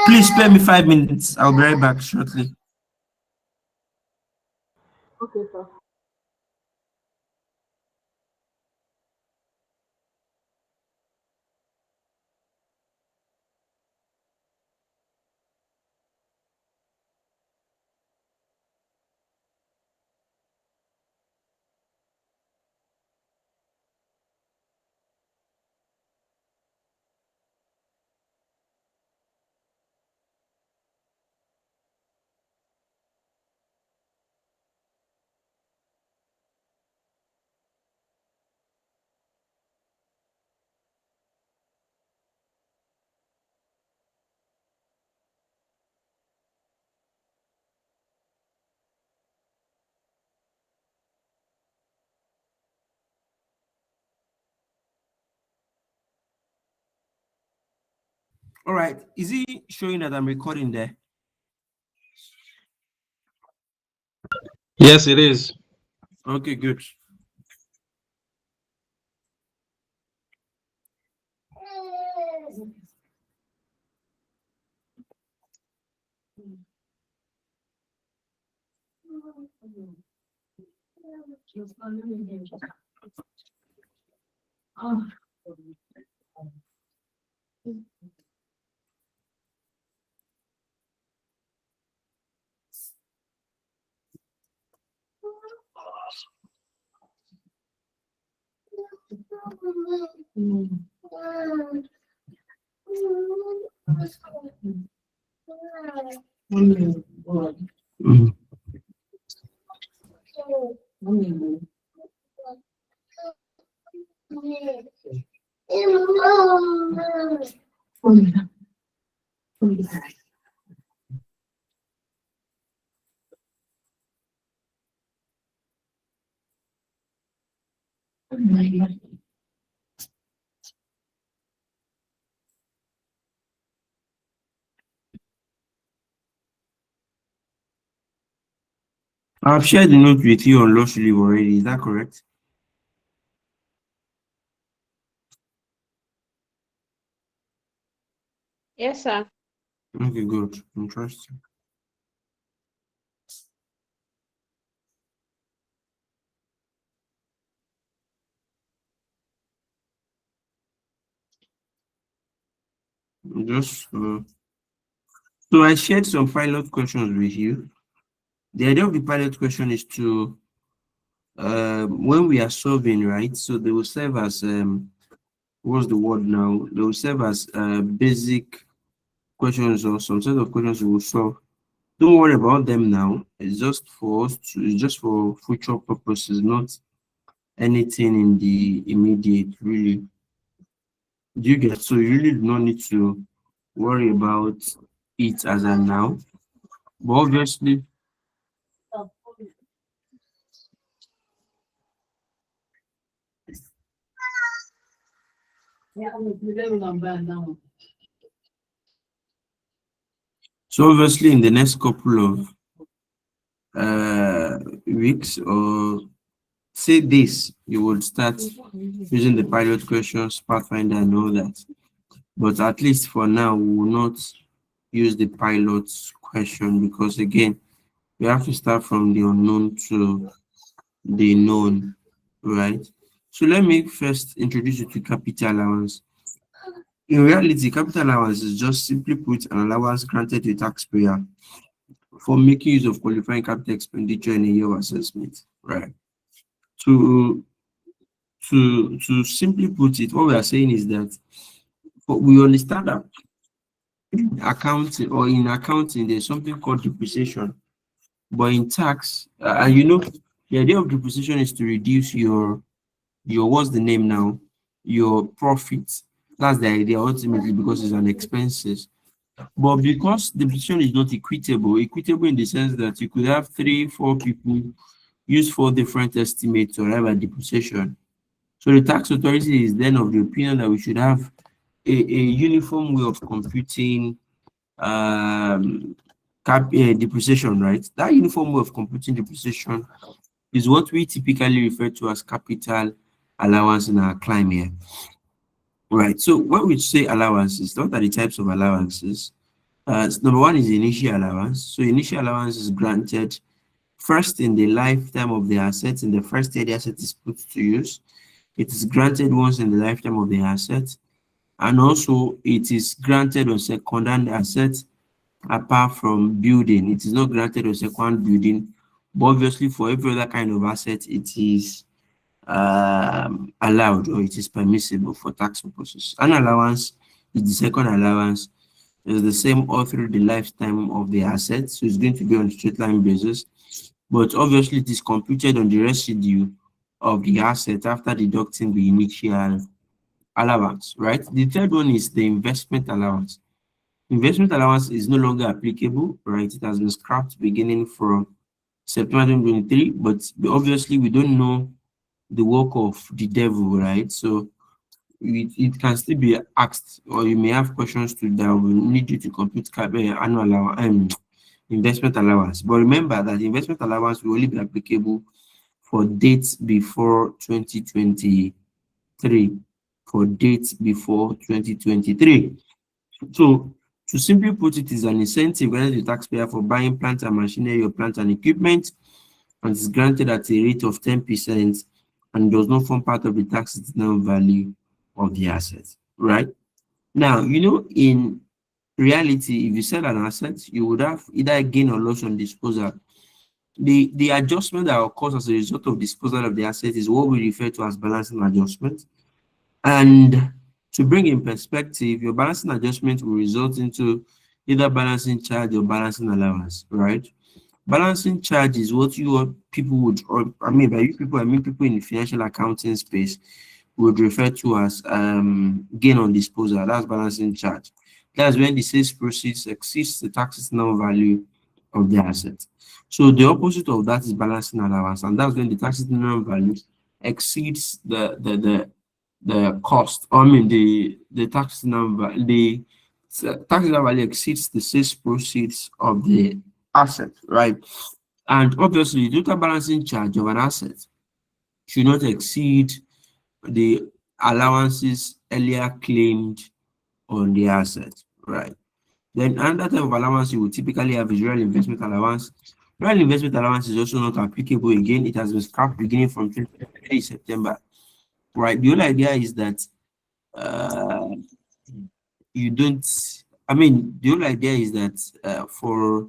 Please spare me 5 minutes. I'll be right back shortly. Okay, sir. All right. Is he showing that I'm recording there? Yes, it is. Okay, good. Mhm. I've shared the note with you on loss relief already. Is that correct? Yes, sir. Okay, good. Interesting. Just so I shared some pilot questions with you. The idea of the pilot question is to when we are solving, right? So they will serve as what's the word now? They will serve as basic questions or some set of questions we will solve. Don't worry about them now. It's just for us to, it's just for future purposes, not anything in the immediate, really. Do you get? So you really do not need to worry about it as a now. But obviously, so obviously in the next couple of weeks or say this, you would start using the pilot questions, Pathfinder and all that. But at least for now, we will not use the pilot question because again, we have to start from the unknown to the known, right? So let me first introduce you to capital allowance. In reality, capital allowance is just simply put an allowance granted to a taxpayer for making use of qualifying capital expenditure in a year of assessment, right? To to simply put it, what we are saying is that we understand that in accounting or in accounting there's something called depreciation, but in tax, and you know, the idea of depreciation is to reduce your what's the name now, your profits. That's the idea ultimately because it's an expenses. But because depreciation is not equitable in the sense that you could have three, four people use four different estimates to arrive at depreciation. So the tax authority is then of the opinion that we should have a uniform way of computing depreciation, right? That uniform way of computing depreciation is what we typically refer to as capital allowance in our climb here. Right. So when we say allowances, what are the types of allowances? Number one is initial allowance. So initial allowance is granted first in the lifetime of the asset. In the first year the asset is put to use, it is granted once in the lifetime of the asset, and also it is granted on second-hand assets apart from building. It is not granted on second building, but obviously for every other kind of asset, it is allowed or it is permissible for tax purposes. An allowance is the second allowance. It's the same all through the lifetime of the asset, so it's going to be on a straight line basis. But obviously, it is computed on the residue of the asset after deducting the initial allowance, right? The third one is the investment allowance. Investment allowance is no longer applicable, right? It has been scrapped beginning from September 2023, but obviously we don't know the work of the devil, right? So it can still be asked, or you may have questions to that will need you to compute annual allowance, investment allowance. But remember that the investment allowance will only be applicable for dates before 2023. For dates before 2023. So to simply put it, is an incentive granted to the taxpayer for buying plant and machinery or plant and equipment, and is granted at a rate of 10% and does not form part of the tax value of the asset, right? Now, in reality, if you sell an asset, you would have either gain or loss on disposal. The adjustment that occurs as a result of disposal of the asset is what we refer to as balancing adjustment. And to bring in perspective, your balancing adjustment will result into either balancing charge or balancing allowance, right? Balancing charge is what people would, or I mean by you people, I mean people in the financial accounting space would refer to as gain on disposal. That's balancing charge. That's when the sales proceeds exceeds the taxable value of the asset. So the opposite of that is balancing allowance, and that's when the taxable value exceeds the cost. I mean the taxable value exceeds the sales proceeds of the asset, right? And obviously, the total balancing charge of an asset should not exceed the allowances earlier claimed on the asset, right? Then another type of allowance you will typically have is real investment allowance. Real investment allowance is also not applicable again. It has been scrapped beginning from 2023 September, right? The whole idea is that uh, you don't. I mean, the whole idea is that for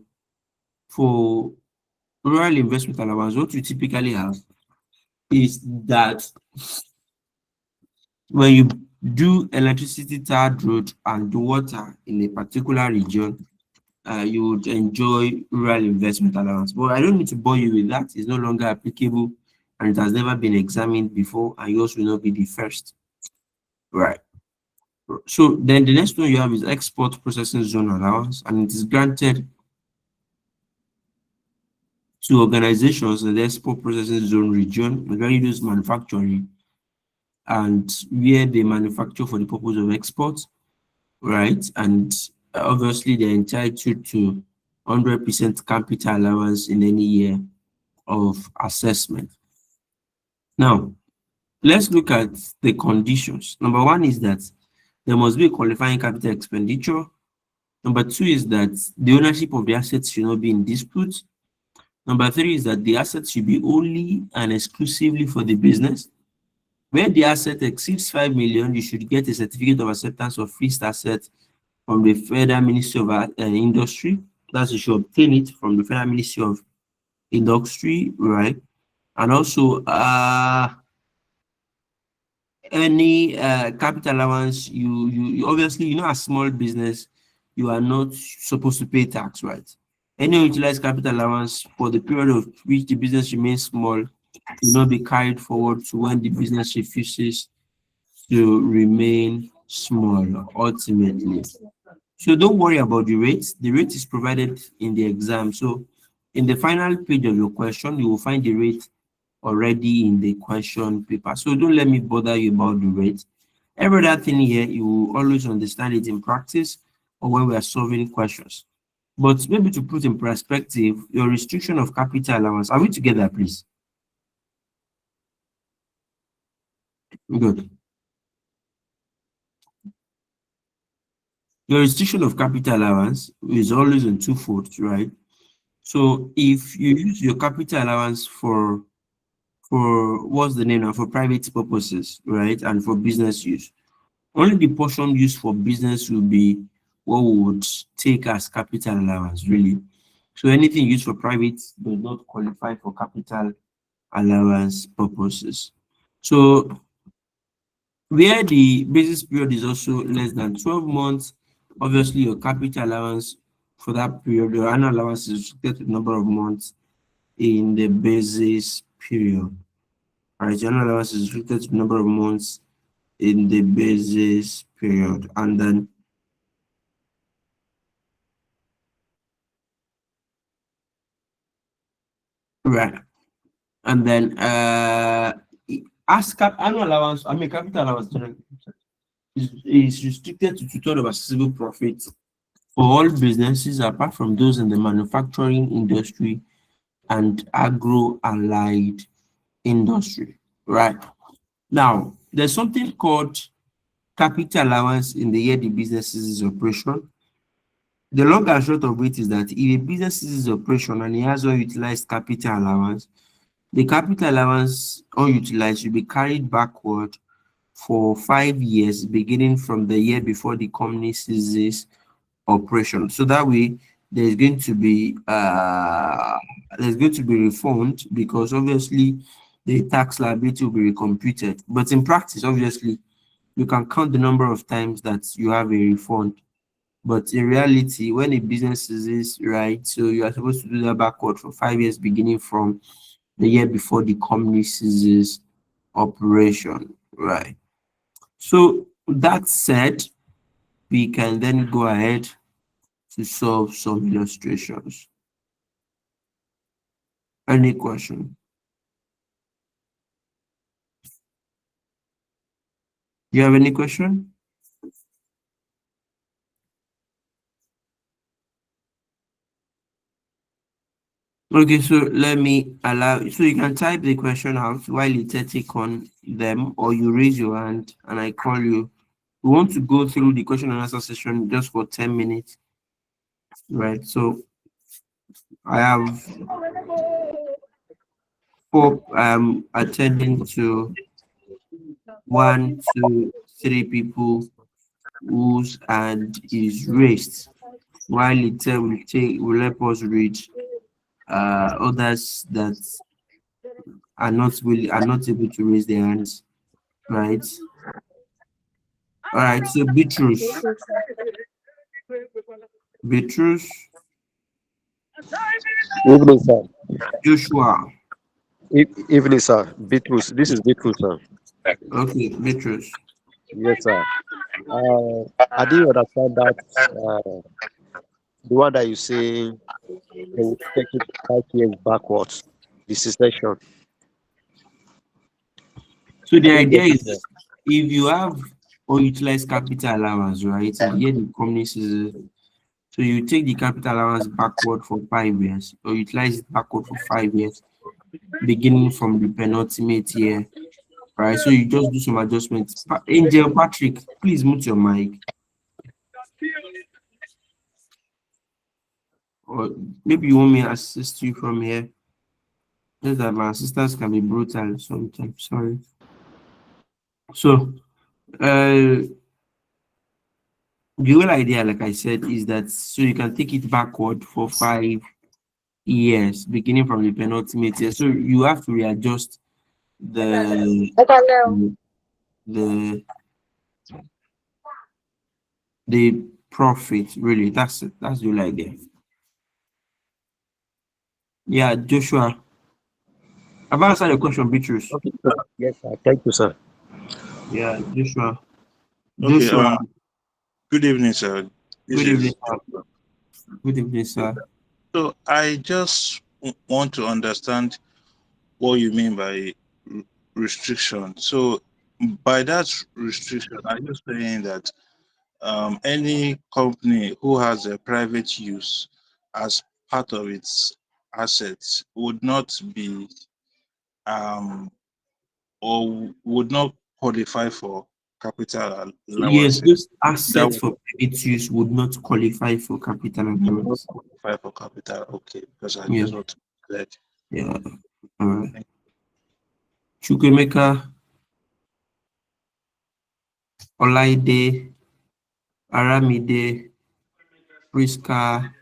rural investment allowance, what you typically have is that when you do electricity, tarred road, and do water in a particular region, you would enjoy rural investment allowance. But I don't need to bore you with that. It's no longer applicable and it has never been examined before, and yours will not be the first. Right. So then the next one you have is export processing zone allowance, and it is granted to organizations in the export processing zone region, mainly those manufacturing and where they manufacture for the purpose of export, right? And obviously they're entitled to 100% capital allowance in any year of assessment. Now, let's look at the conditions. Number one is that there must be a qualifying capital expenditure. Number two is that the ownership of the assets should not be in dispute. Number three is that the assets should be only and exclusively for the business. When the asset exceeds 5 million, you should get a certificate of acceptance of fixed asset from the Federal Ministry of Industry. That's you should obtain it from the Federal Ministry of Industry, right? And also any capital allowance, you obviously, a small business, you are not supposed to pay tax, right? Any utilized capital allowance for the period of which the business remains small will not be carried forward to when the business refuses to remain small ultimately. So don't worry about the rate. The rate is provided in the exam. So in the final page of your question, you will find the rate already in the question paper. So don't let me bother you about the rate. Every other thing here, you will always understand it in practice or when we are solving questions. But maybe to put in perspective, your restriction of capital allowance, are we together, please? Good. The restriction of capital allowance is always in two folds, right? So if you use your capital allowance for what's the name now, for private purposes, right, and for business use, only the portion used for business will be what we would take as capital allowance, really. So anything used for private does not qualify for capital allowance purposes. So where the basis period is also less than 12 months, obviously your capital allowance for that period, your annual allowance is restricted to the number of months in the basis period. Alright, your annual allowance is restricted to the number of months in the basis period. And then right. And then annual allowance, I mean capital allowance is restricted to two-thirds of accessible profit for all businesses apart from those in the manufacturing industry and agro-allied industry. Right. Now, there's something called capital allowance in the year the business is in operation. The long and short of it is that if a business is in operation and it has unutilized capital allowance, the capital allowance unutilized should be carried backward for 5 years, beginning from the year before the company ceases operation. So that way, there's going to be refund because obviously the tax liability will be recomputed. But in practice, obviously, you can count the number of times that you have a refund. But in reality, when a business is right, so you are supposed to do that backward for 5 years, beginning from the year before the company ceases operation. Right. So that said, we can then go ahead to solve some illustrations. Any question? You have any question? Okay, so let me allow, so you can type the question out while you take on them, or you raise your hand and I call you. We want to go through the question and answer session just for 10 minutes, right? So I have four attending to 1, 2, 3 people whose hand is raised, while it will help us read others that are not able to raise their hands, right? All right, so Beatrice, Evening, sir. Joshua. Evening, sir. Beatrice. This is Beatrice, sir. Okay, Beatrice. Yes, sir. I didn't understand that. The one that you say they will take it 5 years backwards. The secession. So I the didn't idea get it, sir. is if you have unutilized capital allowance, right? And here the company is so you take the capital allowance backward for 5 years, or utilize it backward for 5 years, beginning from the penultimate year, right? So you just do some adjustments. Angel Patrick, please mute your mic. Or maybe you want me to assist you from here. Just that my assistants can be brutal sometimes. Sorry. So uh the whole idea, like I said, is that so you can take it backward for 5 years, beginning from the penultimate year. So you have to readjust the the the profit. Really, that's it. That's the whole idea. Yeah, Joshua. I've answered your question, Beatrice. Okay, sir. Yes, sir. Thank you, sir. Yeah, Joshua. Okay, Joshua. good evening, sir. This Good evening, is sir. Good evening, sir. so I just want to understand what you mean by restriction. So by that restriction, are you saying that any company who has a private use as part of its assets would not be or would not qualify for capital Yes, allowances. those That assets would for private use would not qualify for capital not allowance. qualify for capital. Okay, because I Yeah, just want to let. yeah. All right. Chukwemeka, Olaide, Aramide, Priska,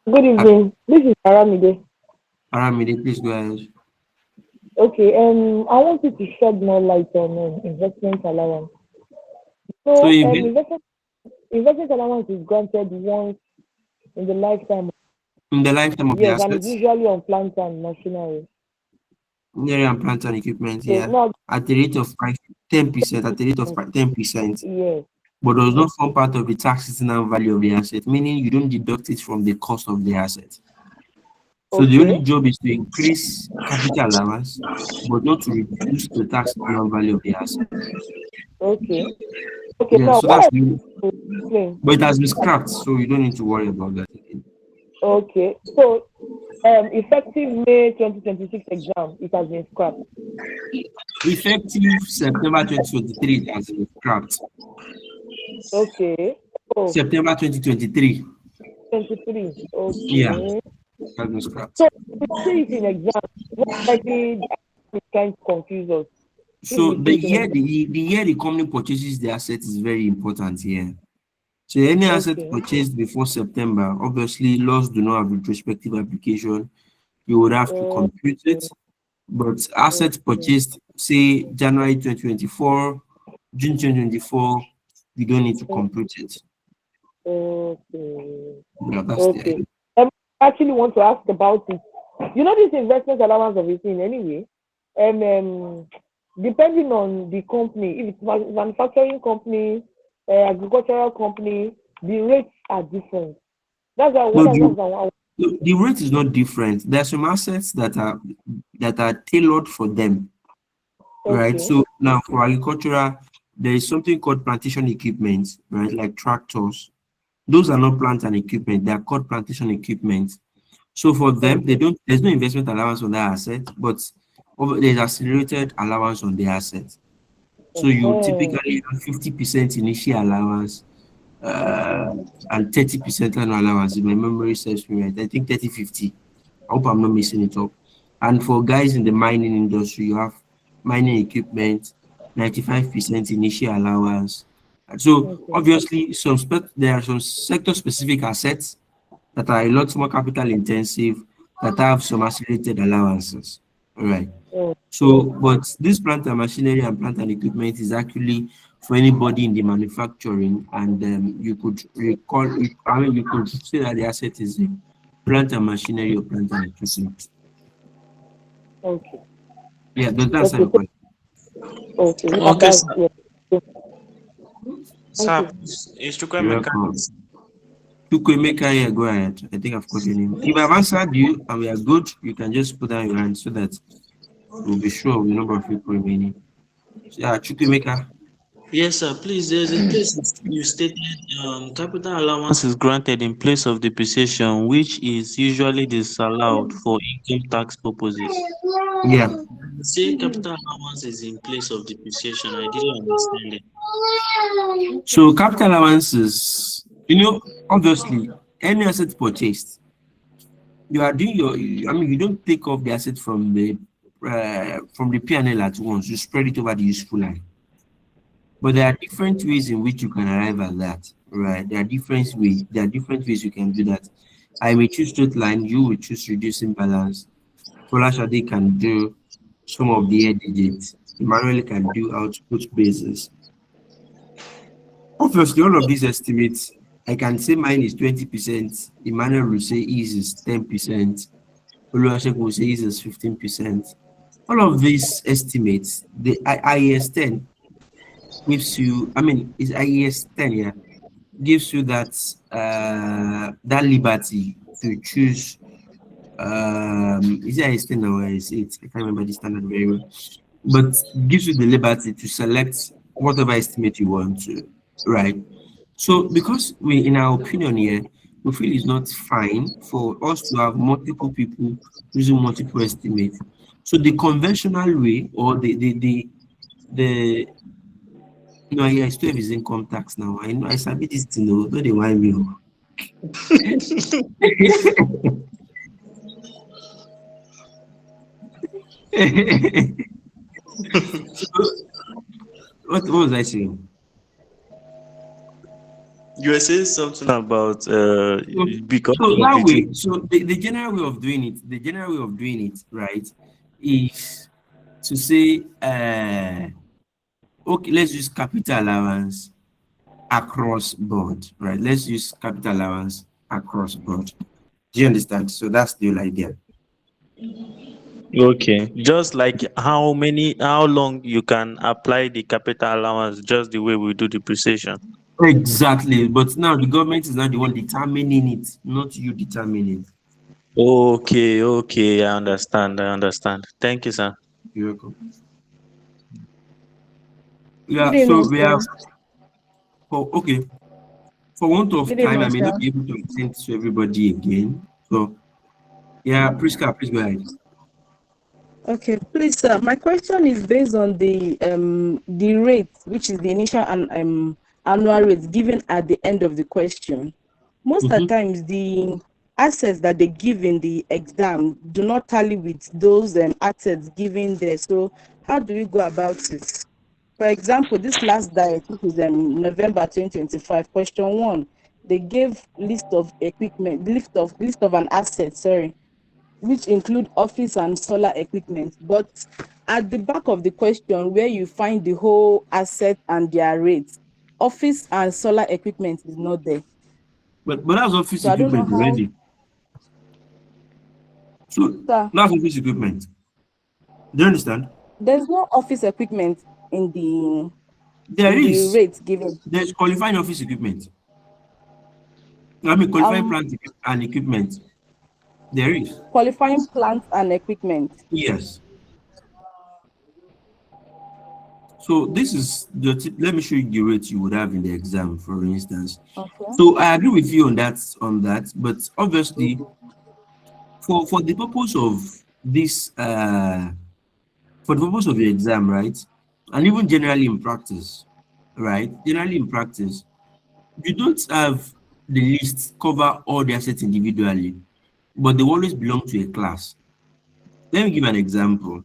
Good evening. This is Aramide. Aramide, please go ahead. Okay, I want you to shed more light on investment allowance. So So, if investment allowance is granted once in the lifetime. in the lifetime of the Yes, and it's assets, usually on plant and machinery. area and plant and equipment, So yeah, now, at the rate of 10%, at the rate of 10%, yes, but does not form part of the tax seasonal value of the asset, meaning you don't deduct it from the cost of the asset. So the only okay, job is to increase capital allowance, but not to reduce the tax seasonal value of the asset. okay, okay. Yeah, Now, so that's the, to explain. but it has been scrapped, so you don't need to worry about that again. Okay, so effective May 2026 exam, it has been scrapped. Effective September 2023, it has been scrapped. Okay, oh, September 2023, 23. yeah, Okay. it has been scrapped. So we see it in exam. Most likely, it kind of confuse us. If So we see the it in year exam. the year the company purchases the asset is very important here. So any asset Okay. purchased before September, obviously laws do not have retrospective application. You would have to compute Okay. it. But assets Okay. purchased, say January 2024, June 2024, you don't need to compute it. Okay. Yeah, that's the Okay. idea. I actually want to ask about it. You know this investment allowance of a thing anyway. Depending on the company, if it's manufacturing company, agricultural company, the rates are different. That's why No, that's why the rate is not different. There are some assets that are tailored for them, right? okay. So now for agricultural, there is something called plantation equipment, right? Like tractors. Those are not plant and equipment, they are called plantation equipment. So for them, they Okay. don't there's no investment allowance on that asset, but there's accelerated allowance on the asset. So you Uh-huh. typically have 50% initial allowance uh, and 30% annual allowance. If my memory serves me right, I think 30/50. I hope I'm not missing it up. And for guys in the mining industry, you have mining equipment, 95% initial allowance. And so Okay. obviously, there are some sector-specific assets that are a lot more capital intensive that have some accelerated allowances. All right. Oh, So, but this plant and machinery and plant and equipment is actually for anybody in the manufacturing, and you could I mean, you could say that the asset is a plant and machinery or plant and equipment. okay. Yeah, does that answer Okay. your question? Okay. Okay, That's sir. yeah. Thank Sir, you. it's You're Chukwemeka. welcome. Chukwemeka, yeah, go ahead. I think I've called your name. If I've answered you and we are good, you can just put down your hand so that we'll be sure of the number of people remaining. So, yeah, Chukwemeka. Yes, sir. Please, there's a place you stated capital allowance is granted in place of depreciation, which is usually disallowed for income tax purposes. Yeah. You say capital allowance is in place of depreciation. I didn't understand it. So capital allowances, obviously, any asset purchased, you are doing I mean, you don't take off the asset from the P&L at once. You spread it over the useful life. But there are different ways in which you can arrive at that, right? There are different ways you can do that. I may choose straight line. You will choose reducing balance. Folashade can do some of the air digits. Emmanuel can do output basis. Obviously, all of these estimates, I can say mine is 20%. Emmanuel will say his is 10%. Oluwasegun will say his is 15%. All of these estimates, the IES 10 gives you, I mean, it's IES 10, yeah, gives you that liberty to choose. Is it IES 10 or IES 8? I can't remember the standard very well, but gives you the liberty to select whatever estimate you want to, right? So, because in our opinion here, we feel it's not fine for us to have multiple people using multiple estimates. So, the conventional way or the No, I still have his income tax now. I know I sabi this thing. No, don't they want me? Oh. So, what was I saying? You were saying something about So, because so of that the thing. way, so the general way of doing it, right, is to say, okay, let's use capital allowance across board, right? Let's use capital allowance across board. Do you understand? So that's the whole idea. Okay. Just like how long you can apply the capital allowance, just the way we do depreciation. Exactly. But now the government is not the one determining it, not you determining. Okay, okay, I understand. I understand. Thank you, sir. You're welcome. Good Yeah, so evening, we sir. have, okay, for want of Good time, I evening, may sir. not be able to extend to everybody again. So, yeah, Priska, please go ahead. Okay, please, sir. My question is based on the rate, which is the initial and annual rate given at the end of the question. Most of the Mm-hmm. times, the assets that they give in the exam do not tally with those assets given there. So, how do we go about it? For example, this last diet, which is November 2025, question one, they gave list of equipment, list of an asset, sorry, which include office and solar equipment. But at the back of the question, where you find the whole asset and their rates, office and solar equipment is not there. But that's office So I don't know equipment how. already. So Sir, that's office equipment. Do you understand? there's no office equipment in the There is. rates given. There's qualifying office equipment. I mean, qualifying Um, plant and equipment. There is. qualifying plants and equipment. Yes. So this is the let me show you the rate you would have in the exam, for instance. Okay. So I agree with you on that, but obviously for the purpose of this for the purpose of the exam, right? And even generally in practice, right? Generally in practice, you don't have the list cover all the assets individually, but they always belong to a class. Let me give an example.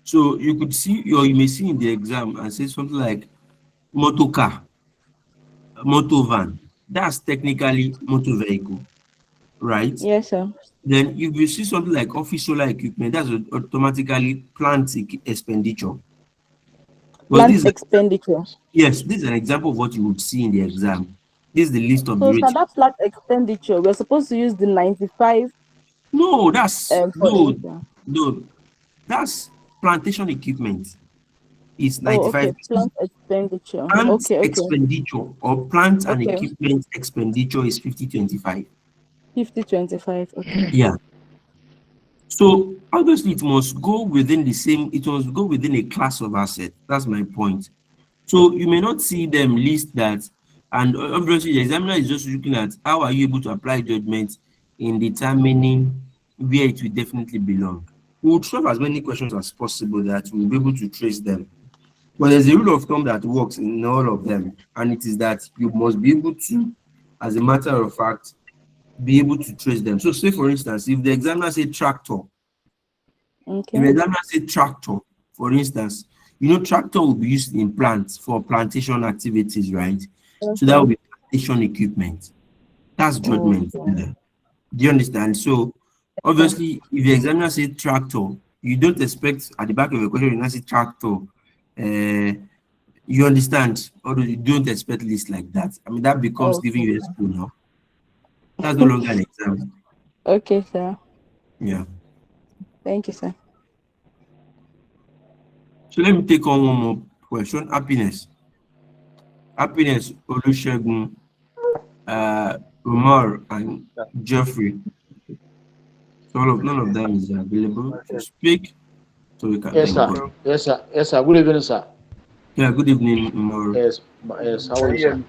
So you could see, or you may see in the exam and say something like motor car, motor van. That's technically motor vehicle, right? Yes, sir. Then if you see something like office solar equipment, that's automatically plant expenditure. But Plant this, expenditure. yes, this is an example of what you would see in the exam. This is the list of the So, sir, rates. that plant expenditure, we're supposed to use the 95 No, that's for no, it. Sir. no, that's plantation equipment. Is Oh, okay. 95. Plant expenditure. Plant Okay, okay, expenditure or plant and okay. equipment expenditure is 50/25. 50/25. Okay. Yeah. So obviously it must go within the same, it must go within a class of asset. That's my point. So you may not see them list that, and obviously the examiner is just looking at how are you able to apply judgment in determining where it will definitely belong. We will throw as many questions as possible that we'll be able to trace them. But there's a rule of thumb that works in all of them, and it is that you must be able to, as a matter of fact, be able to trace them. So say for instance, if the examiner say tractor, if Okay. the examiner say tractor, for instance, you know tractor will be used in plants for plantation activities, right? So that will Okay. be plantation equipment. That's judgment. Okay. Do you understand? So Sir. obviously, if the examiner say tractor, you don't expect at the back of the question you not say tractor. You understand? Although you don't expect lists like that. I mean, that becomes giving Okay. you a school now. That's no longer an exam. Okay, sir. Yeah. Thank you, sir. So let me take on one more question. Happiness. Happiness, Olusegun, Umar, and Jeffrey. So none of them is available to speak. So we can Yes, then sir. go. Yes, sir. Yes, sir. Good evening, sir. Yeah, good evening, Umar. Yes, yes. How are you, sir?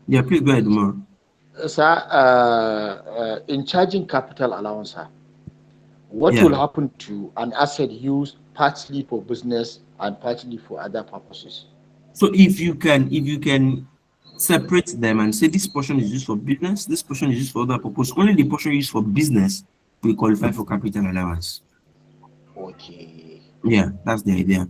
Yeah, please go ahead, Umar. Sir, in charging capital allowance, sir, what will Yeah. happen to an asset used partly for business and partly for other purposes? So if you can separate them and say this portion is used for business, this portion is used for other purpose, only the portion used for business will qualify for capital allowance. Okay. Yeah, that's the idea.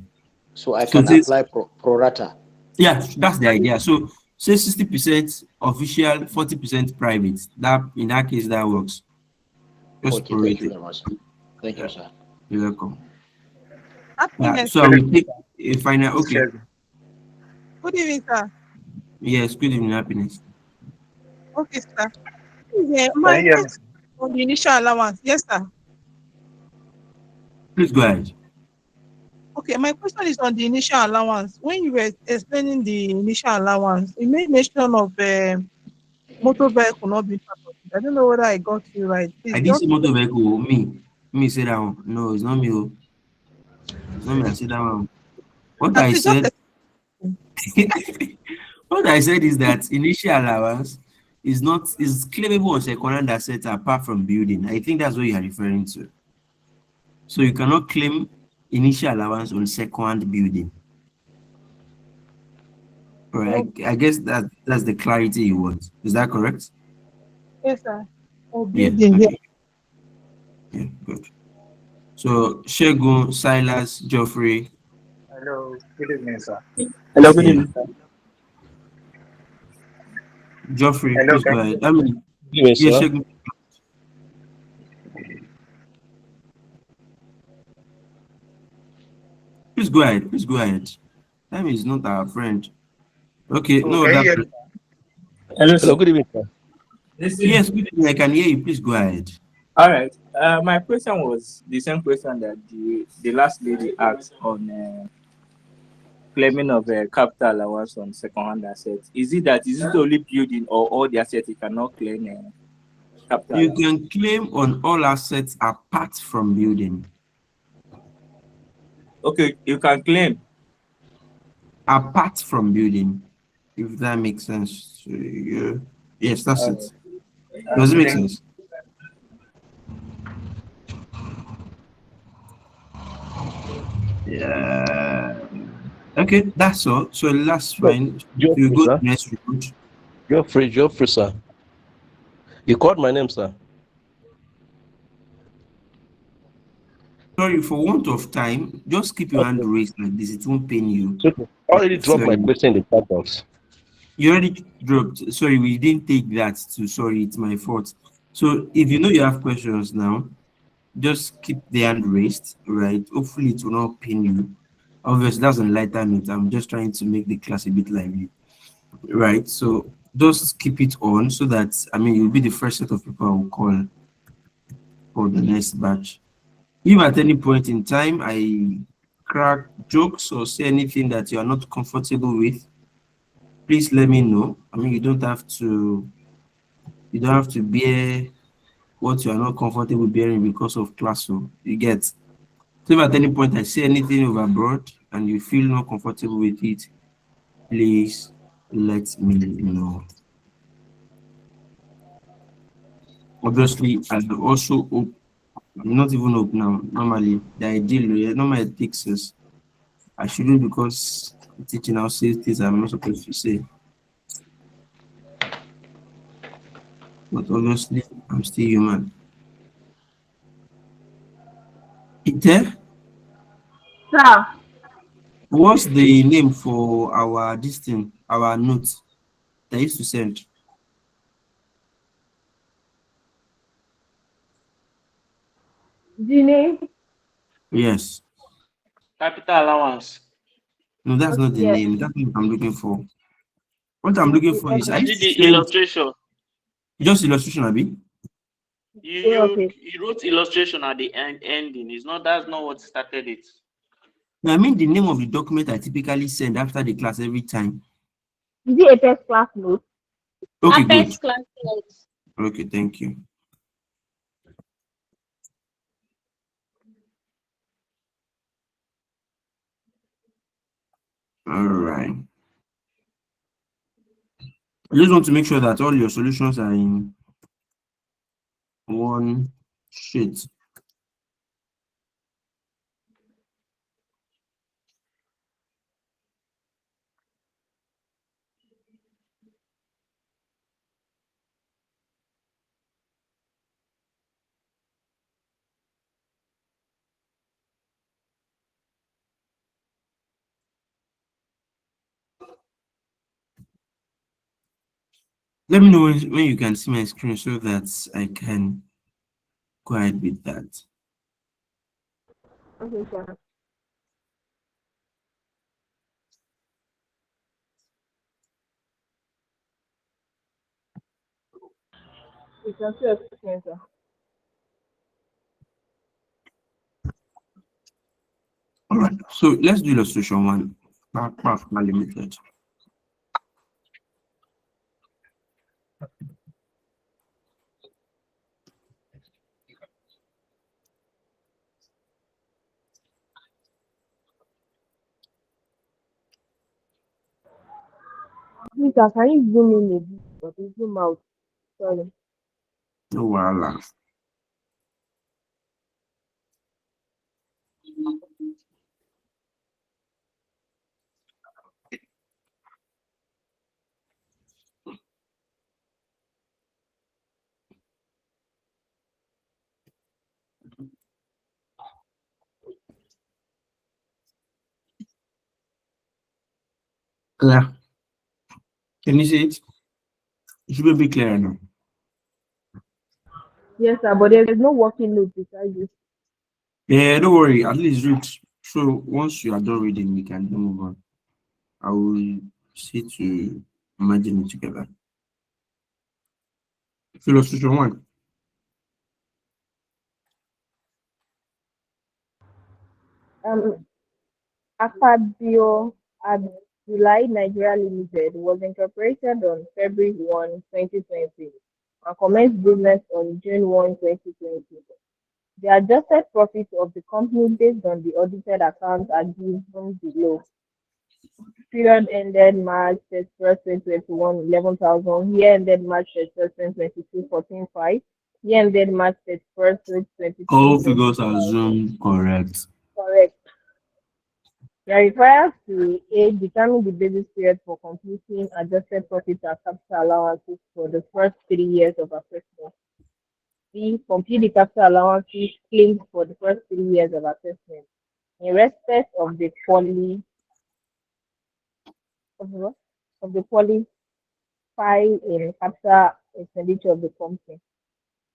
So I So can this, apply pro rata. yeah, that's the idea. So say 60% official, 40% private. That in that case that works. Just Okay, thank prorate you it. very much. Thank you, Yeah, sir. you're welcome. Happiness. So I Good will evening, take a final. Okay. sir. Good evening, sir. Yes, good evening, happiness. Okay, sir. Yeah, Can my you hear me? question on the initial allowance. Yes, sir. Please go ahead. Okay, my question is on the initial allowance. When you were explaining the initial allowance, you made mention of motor vehicle not being part of it. I don't know whether I got you right. I Please didn't just see motor vehicle. Me say that one. No, it's not me. Oh. It's not me. I see that one. What I please just said, what I said is that initial allowance is claimable on second-hand assets apart from building. I think that's what you are referring to. So you cannot claim initial allowance on second building. Right. I guess that's the clarity you want. Is that correct? yes, sir. Or Yeah. building, yeah. Okay. Yeah. Good. So Shegun, Silas, Geoffrey. Hello, good evening, sir. Hello, good Yeah. evening, sir. Geoffrey, Hello, please can go you ahead. hear I mean, Yes, yeah, sir. Shegun. Please go ahead. Please go ahead. Time is not our friend. Okay. Oh, No, can you that. hear me? Hello, Hello, sir. good evening, sir. Yes, good evening. I can hear you. Please go ahead. All right. My question was the same question that the last lady asked on claiming of capital allowance on second-hand assets. Is it only building or all the assets you cannot claim capital You allowance? can claim on all assets apart from building. Okay, you can claim. Apart from building, if that makes sense to you. Yes, that's it. Does it make Thank sense? Yeah. Okay, that's all. So that's fine. You Geoffrey, go to sir. next report. Geoffrey, sir. You called my name, sir. Sorry, for want of time, just keep your hand Okay. raised like this. It won't pain you. So, I already dropped my Sorry. question in the chat box. You already dropped. Sorry, we didn't take that too. Sorry, it's my fault. So if you know you have questions now, just keep the hand raised, right? Hopefully it will not pain you. Obviously, that's on a lighter note. I'm just trying to make the class a bit lively. Right. So just keep it on so that you'll be the first set of people I will call for the next batch. If at any point in time I crack jokes or say anything that you are not comfortable with, please let me know. You don't have to bear what you are not comfortable bearing because of class. So you get. So if at any point I say anything overboard and you feel not comfortable with it, please let me know. Obviously, I will also hope, not even hope now. Normally, the ideal, normally it takes us. I shouldn't because teaching now says things I'm not supposed to say. But obviously, I'm still human. Ite, Sir, what's the name for our this thing, our notes that I used to send? the name? Yes. Capital allowance. No, that's not Okay, the yes. name. That's what I'm looking for. What I'm looking Okay, for is I Is used it to the send illustration? just illustration, Abi. You Yeah, you okay. you wrote illustration at the ending. It's not that's not what started it. No, I mean the name of the document I typically send after the class every time. Is it a test class note? Okay, good. Apex class notes. Okay, thank you. All right. I just want to make sure that all your solutions are in one sheet. Let me know when you can see my screen so that I can go ahead with that. Okay, sir. You can see your screen, sir. All right. So let's do illustration one. Back limited. Please, sir, can you zoom in a bit, but you zoom out? Sorry. No wahala. Clear. Can you see it? It should be a bit clearer now. Yes, sir, but there's no working note beside this. Yeah, don't worry. At least read. So once you are done reading, we can move on. I will see to imagine it together. So illustration one. Um, Akpabio Abdullahi Nigeria Limited was incorporated on February 1, 2020 and commenced business on June 1, 2020. The adjusted profit of the company based on the audited accounts are given below. Period ended March 31st, 2021, 11,000. Year ended March 31st, 2022, 14,500. Year ended March 31st, 2022, All figures are zoomed correct. Correct. You are required to A, determine the basis period for computing adjusted profit and capital allowances for the first 3 years of assessment. B, compute the capital allowances claimed for the first 3 years of assessment in respect of the of the, what? Of the qualify in capital expenditure of the company.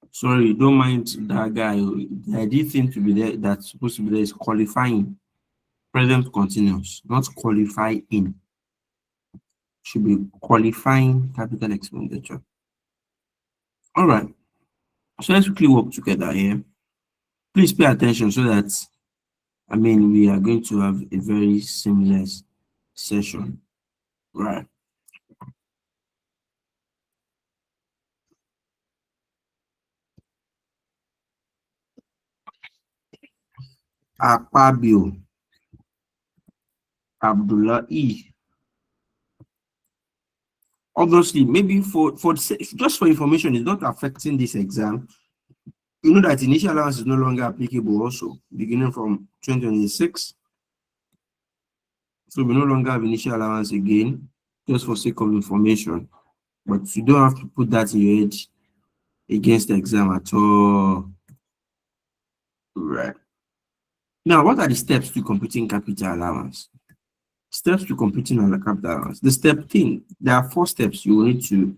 Sorry, don't mind that guy. The idea thing to be there that's supposed to be there is qualifying. Present continuous, not qualifying. Should be qualifying capital expenditure. All right. So let's quickly work together here. Please pay attention so that we are going to have a very seamless session. Right. Akpabio Abdullahi. Obviously, maybe just for information, it's not affecting this exam. You know that initial allowance is no longer applicable also, beginning from 2026. So we no longer have initial allowance again, just for sake of information. But you don't have to put that in your head against the exam at all. Right. Now, what are the steps to computing capital allowance? Steps to computing on the capital allowance. The step thing, there are 4 steps you need to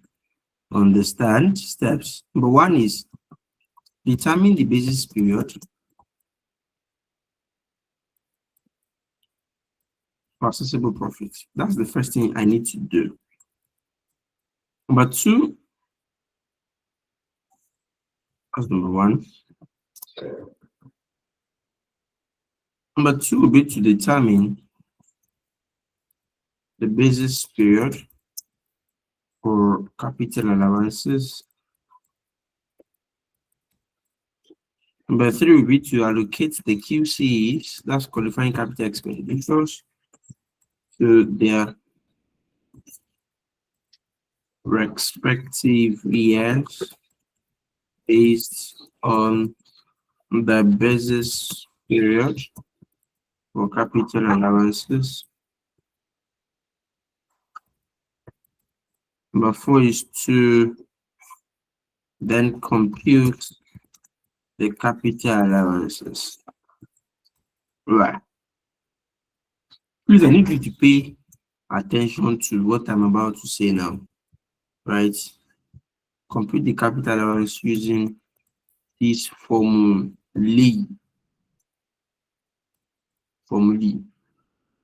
understand. Steps. Number 1 is determine the basis period for accessible profit. That's the first thing I need to do. Number 2, that's number 1. Number 2 will be to determine the basis period for capital allowances. Number 3 will be to allocate the QCs, that's qualifying capital expenditures, to their respective years based on the basis period for capital allowances. Number 4 is to then compute the capital allowances. Right. Please, I need you to pay attention to what I'm about to say now. Right? Complete the capital allowance using this formulae.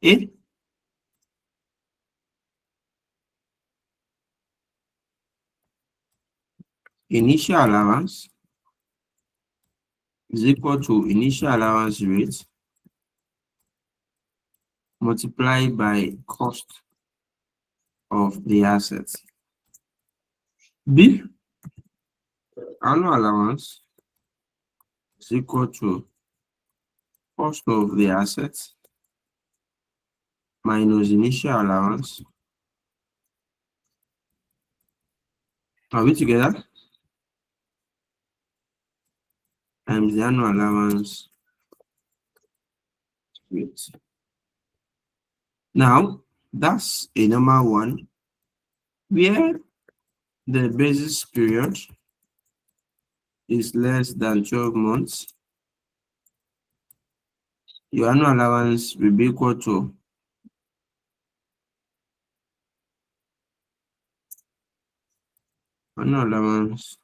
A. Initial allowance is equal to initial allowance rate multiplied by cost of the assets. B. Annual allowance is equal to cost of the assets minus initial allowance. Are we together? Times the annual allowance rate. Now, that's a normal one where the basis period is less than 12 months. Your annual allowance will be equal to annual allowance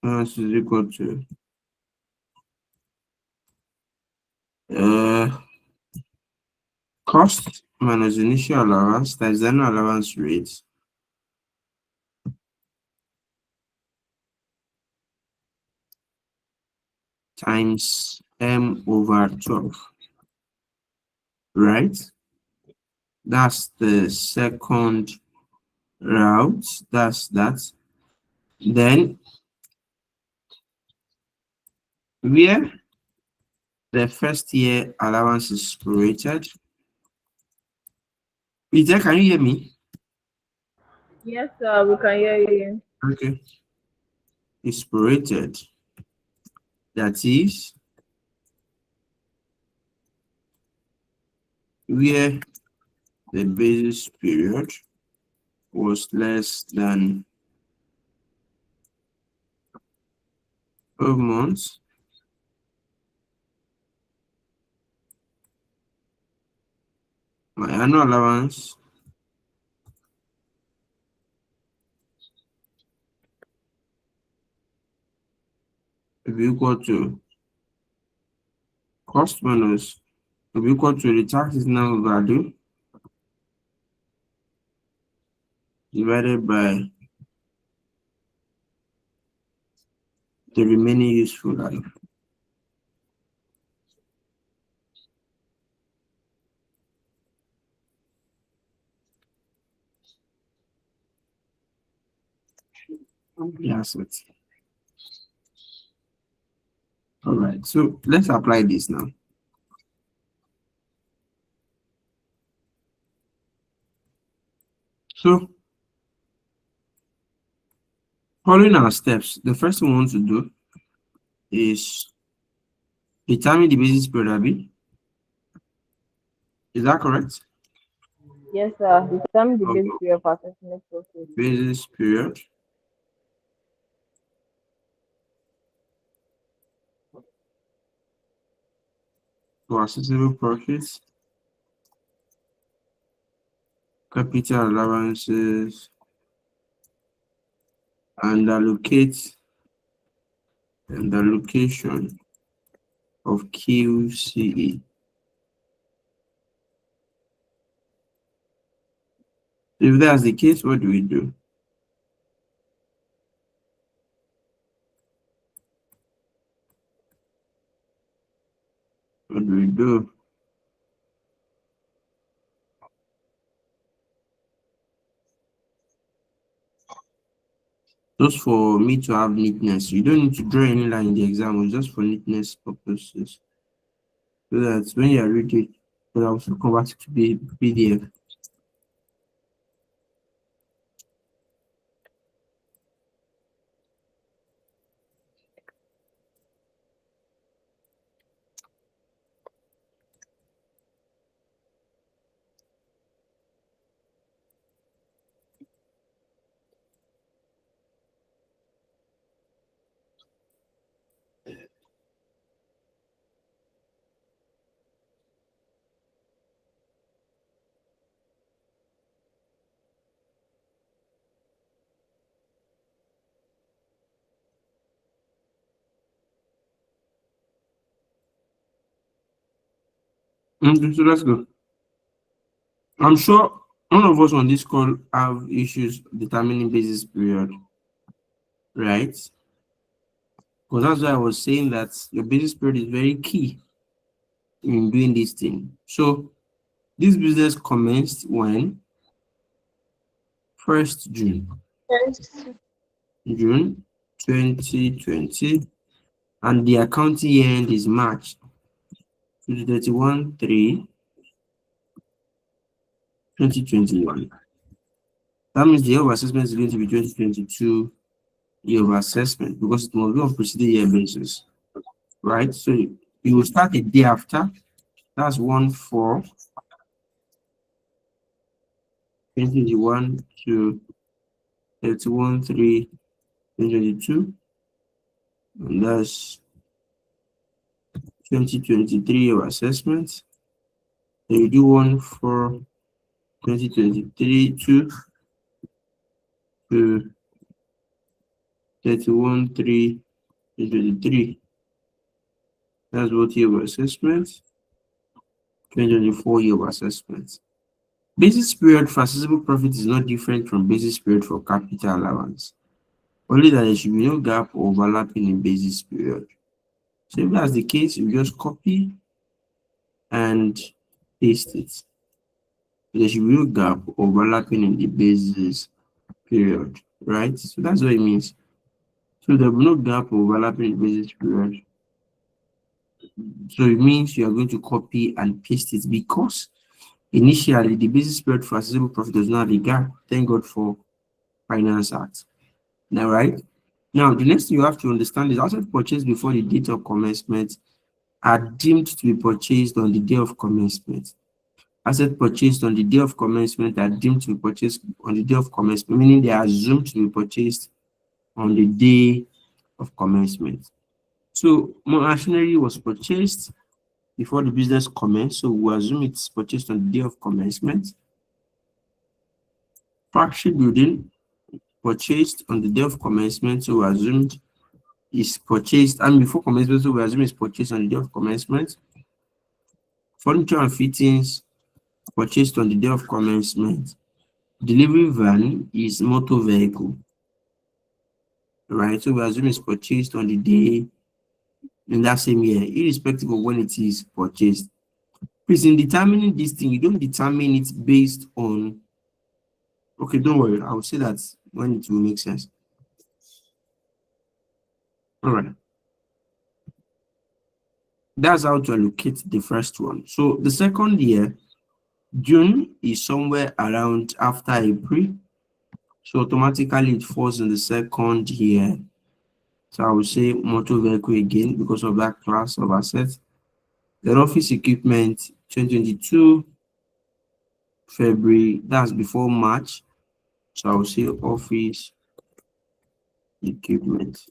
is equal to cost minus initial allowance times the annual allowance rate times m over 12, right? That's the second route. That's that. Then where the first year allowance is prorated. Peter, can you hear me? Yes, sir, we can hear you. Okay. It's prorated. That is where the basis period was less than 12 months. My annual allowance will be equal to cost minus will be equal to the tax now value divided by the remaining useful life. The assets. All right, so let's apply this now. So following our steps, the first thing we want to do is determine the basis period, Abi. Is that correct? Yes, sir. Determine the Okay. basis period for assessment process. Basis period for accessible profits, capital allowances, and allocate and allocation of QCE. If that's the case, what do we do? What do we do? Just for me to have neatness. You don't need to draw any line in the exam, it's just for neatness purposes. So that when you are reading, you also convert it to be PDF. Okay, so that's good. I'm sure none of us on this call have issues determining basis period, right? Because that's why I was saying that your basis period is very key in doing this thing. So this business commenced when 1st June 2020, and the accounting year end is March 31/3/2021. That means the year of assessment is going to be 2022 year of assessment because it must be on preceding year basis, right? So you will start a day after. That's 1/4/2021 to 31/3/2022, and that's 2023 year of assessment. So you do 1/4/2023 to 31/3/2023. That's what year of assessment. 2024 year of assessment. Basis period for assessable profit is not different from basis period for capital allowance, only that there should be no gap or overlapping in basis period. So if that's the case, you just copy and paste it. There should be no gap overlapping in the basis period, right? So that's what it means. So there will be no gap overlapping in the basis period. So it means you are going to copy and paste it because initially the basis period for assessable profit does not have a gap. Thank God for Finance Act. Now, right? Now, the next thing you have to understand is assets purchased before the date of commencement are deemed to be purchased on the day of commencement. Assets purchased on the day of commencement are deemed to be purchased on the day of commencement, meaning they are assumed to be purchased on the day of commencement. So, machinery was purchased before the business commenced, so we assume it's purchased on the day of commencement. Factory building purchased on the day of commencement, so we assumed is purchased, and before commencement, so we assume it's purchased on the day of commencement. Furniture and fittings purchased on the day of commencement. Delivery van is motor vehicle, right? So we assume it's purchased on the day in that same year, irrespective of when it is purchased. Please, in determining this thing, you don't determine it based on, okay, don't worry, I will say that when it will make sense. All right. That's how to allocate the first one. So the second year, June is somewhere around after April. So automatically it falls in the second year. So I will say motor vehicle again because of that class of assets. Then office equipment, 2022 February, that's before March. So I will say office equipment.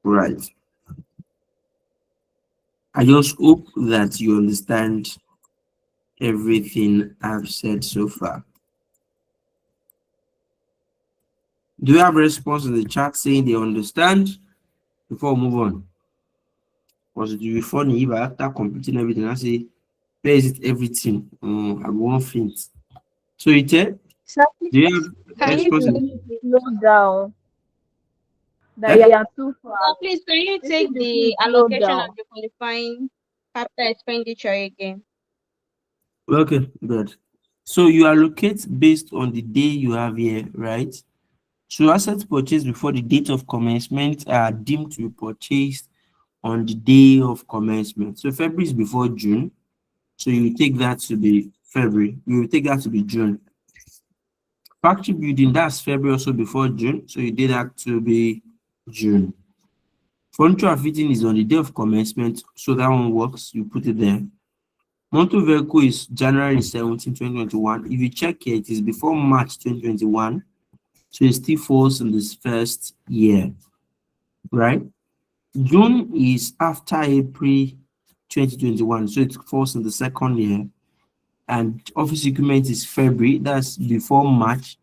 Right. I just hope that you understand everything I've said so far. Do you have a response in the chat saying they understand before we move on? Because it will be funny if after completing everything, I say, where is it everything? I won't fit. So it do Sir, you have can you response? please slow down? That Eh? you are too So fast. please, can you This take is the the slow allocation down. and the qualifying capital expenditure again? Okay, good. So you allocate based on the day you have here, right? So assets purchased before the date of commencement are deemed to be purchased on the day of commencement. So February is before June. So you take that to be February. You will take that to be June. Factory building, that's February also before June. So you did that to be June. Furniture and fitting is on the day of commencement. So that one works. You put it there. Motor vehicle is January 17, 2021. If you check here, it is before March 2021. So it still falls in this first year, right? June is after April 2021. So it falls in the second year. And office equipment is February. That's before March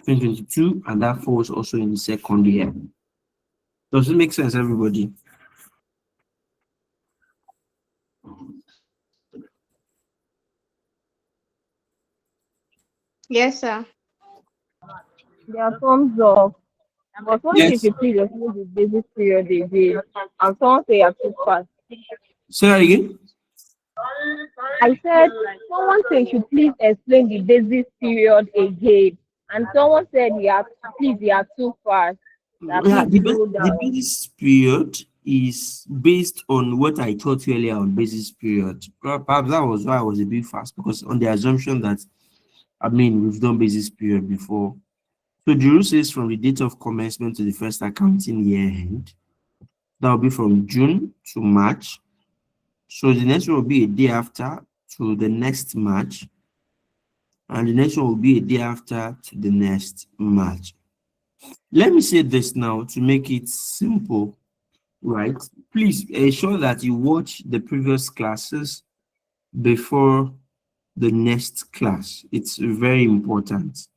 2022, and that falls also in the second year. Does it make sense, everybody? Yes, sir. There are thumbs up. But one thing Yes. you please explain the basis period again. And someone say you're too fast. Say that again. I said someone said you should please explain the basis period again. And someone said you are too fast. That Yeah, please slow the down. basis period is based on what I taught you earlier on basis period. Perhaps that was why I was a bit fast, because on the assumption that, I mean, we've done basis period before. So the rule says from the date of commencement to the first accounting year end. That will be from June to March. So the next one will be a day after to the next March. And the next one will be a day after to the next March. Let me say this now to make it simple, right? Please ensure that you watch the previous classes before the next class. It's very important,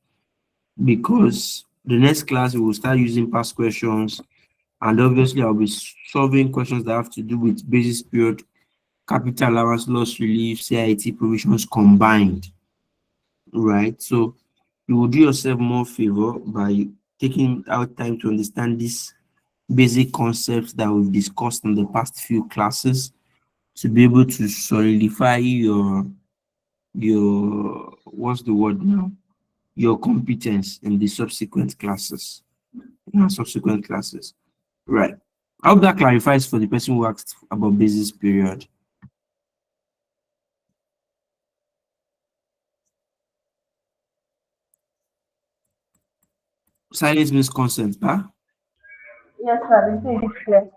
because the next class we will start using past questions, and obviously I'll be solving questions that have to do with basis period, capital allowance, loss relief, CIT provisions combined, right? So you will do yourself more favor by taking out time to understand these basic concepts that we've discussed in the past few classes, to be able to solidify your what's the word now, your competence in the subsequent classes, right? I hope that clarifies for the person who asked about basis period. Silence means consent, huh? Yes, sir. This is clear.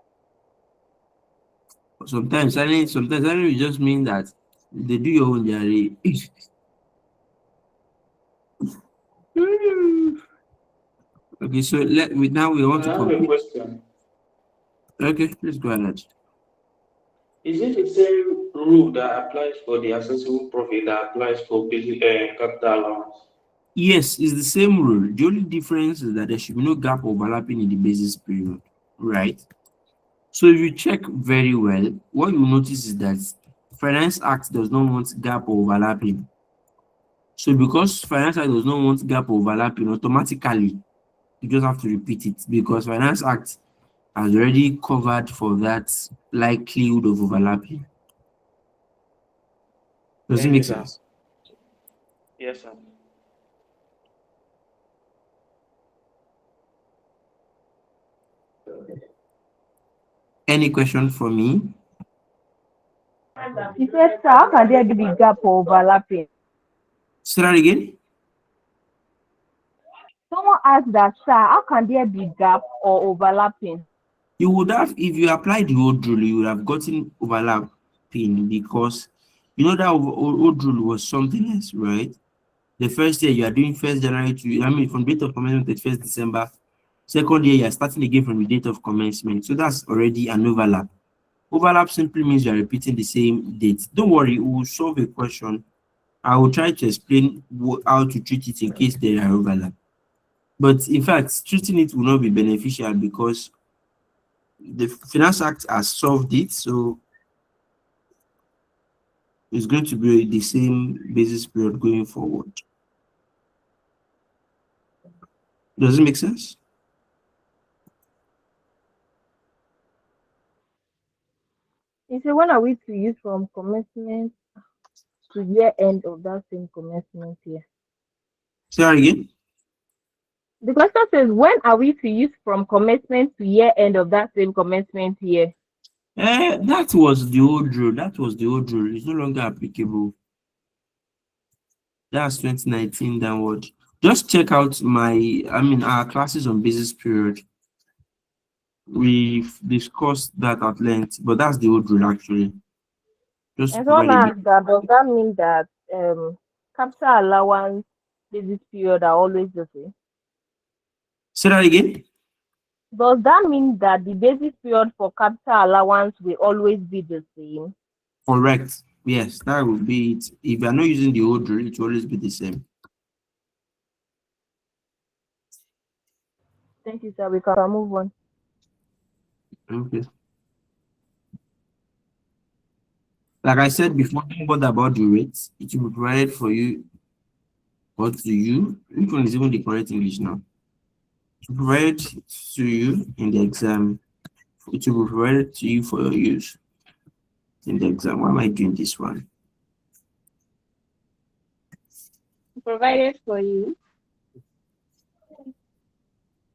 Sometimes silence will just mean that they do your own jare. Okay, so now we want I to have a complete. question. Okay, let's go ahead. Is it the same rule that applies for the accessible profit that applies for basic capital allowance? Yes, it's the same rule. The only difference is that there should be no gap overlapping in the basis period, right? So if you check very well, what you notice is that Finance Act does not want gap overlapping. So because Finance Act does not want gap overlapping, automatically you just have to repeat it, because Finance Act has already covered for that likelihood of overlapping. Does it Thank you, make sir. sense? Yes, sir. Any question for me? He said, sir, how can there be gap or overlapping? Say that again. Someone asked that, sir, how can there be gap or overlapping? You would have, if you applied the old rule, you would have gotten overlapping, because you know that old rule was something else, right? The first year you are doing 1st January to, I mean, from date of commencement to 1st December. Second year you are starting again from the date of commencement. So that's already an overlap. Overlap simply means you are repeating the same date. Don't worry, we will solve a question. I will try to explain how to treat it in case there are overlap. But in fact, treating it will not be beneficial, because the Finance Act has solved it, so it's going to be the same basis period going forward. Does it make sense? He said, when are we to use from commencement to year end of that same commencement year? Say that again. The question says, when are we to use from commencement to year end of that same commencement year? That was the old rule. It's no longer applicable. That's 2019 downward. Just check out our classes on basis period. We've discussed that at length, but that's the old rule actually. Just to And someone provide a bit. asked that, does that mean that capital allowance basis period are always the same? Say that again. Does that mean that the basis period for capital allowance will always be the same? Correct. Yes, that would be it. If you are not using the old rule, it will always be the same. Thank you, sir. We can move on. Okay. Like I said before, don't bother about the rates. It will be provided for you or to you. Which one is even the correct English now? To provide to you in the exam. It will be provided to you for your use in the exam. Why am I doing this one? Provided for you.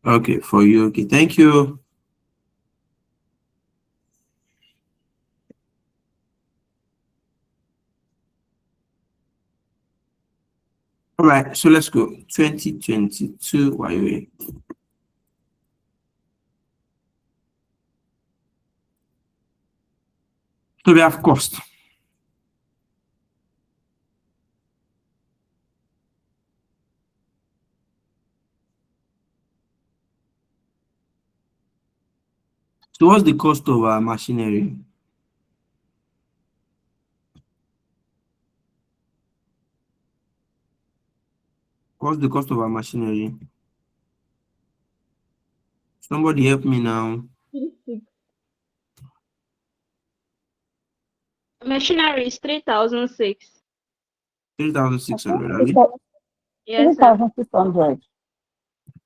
Okay, for you. Okay, thank you. All right, so let's go. 2022 YOA. So we have cost. So what's the cost of our machinery? What's the cost of our machinery? Somebody help me now. Machinery is 3,006. 3,600. Yes, sir. 3,600.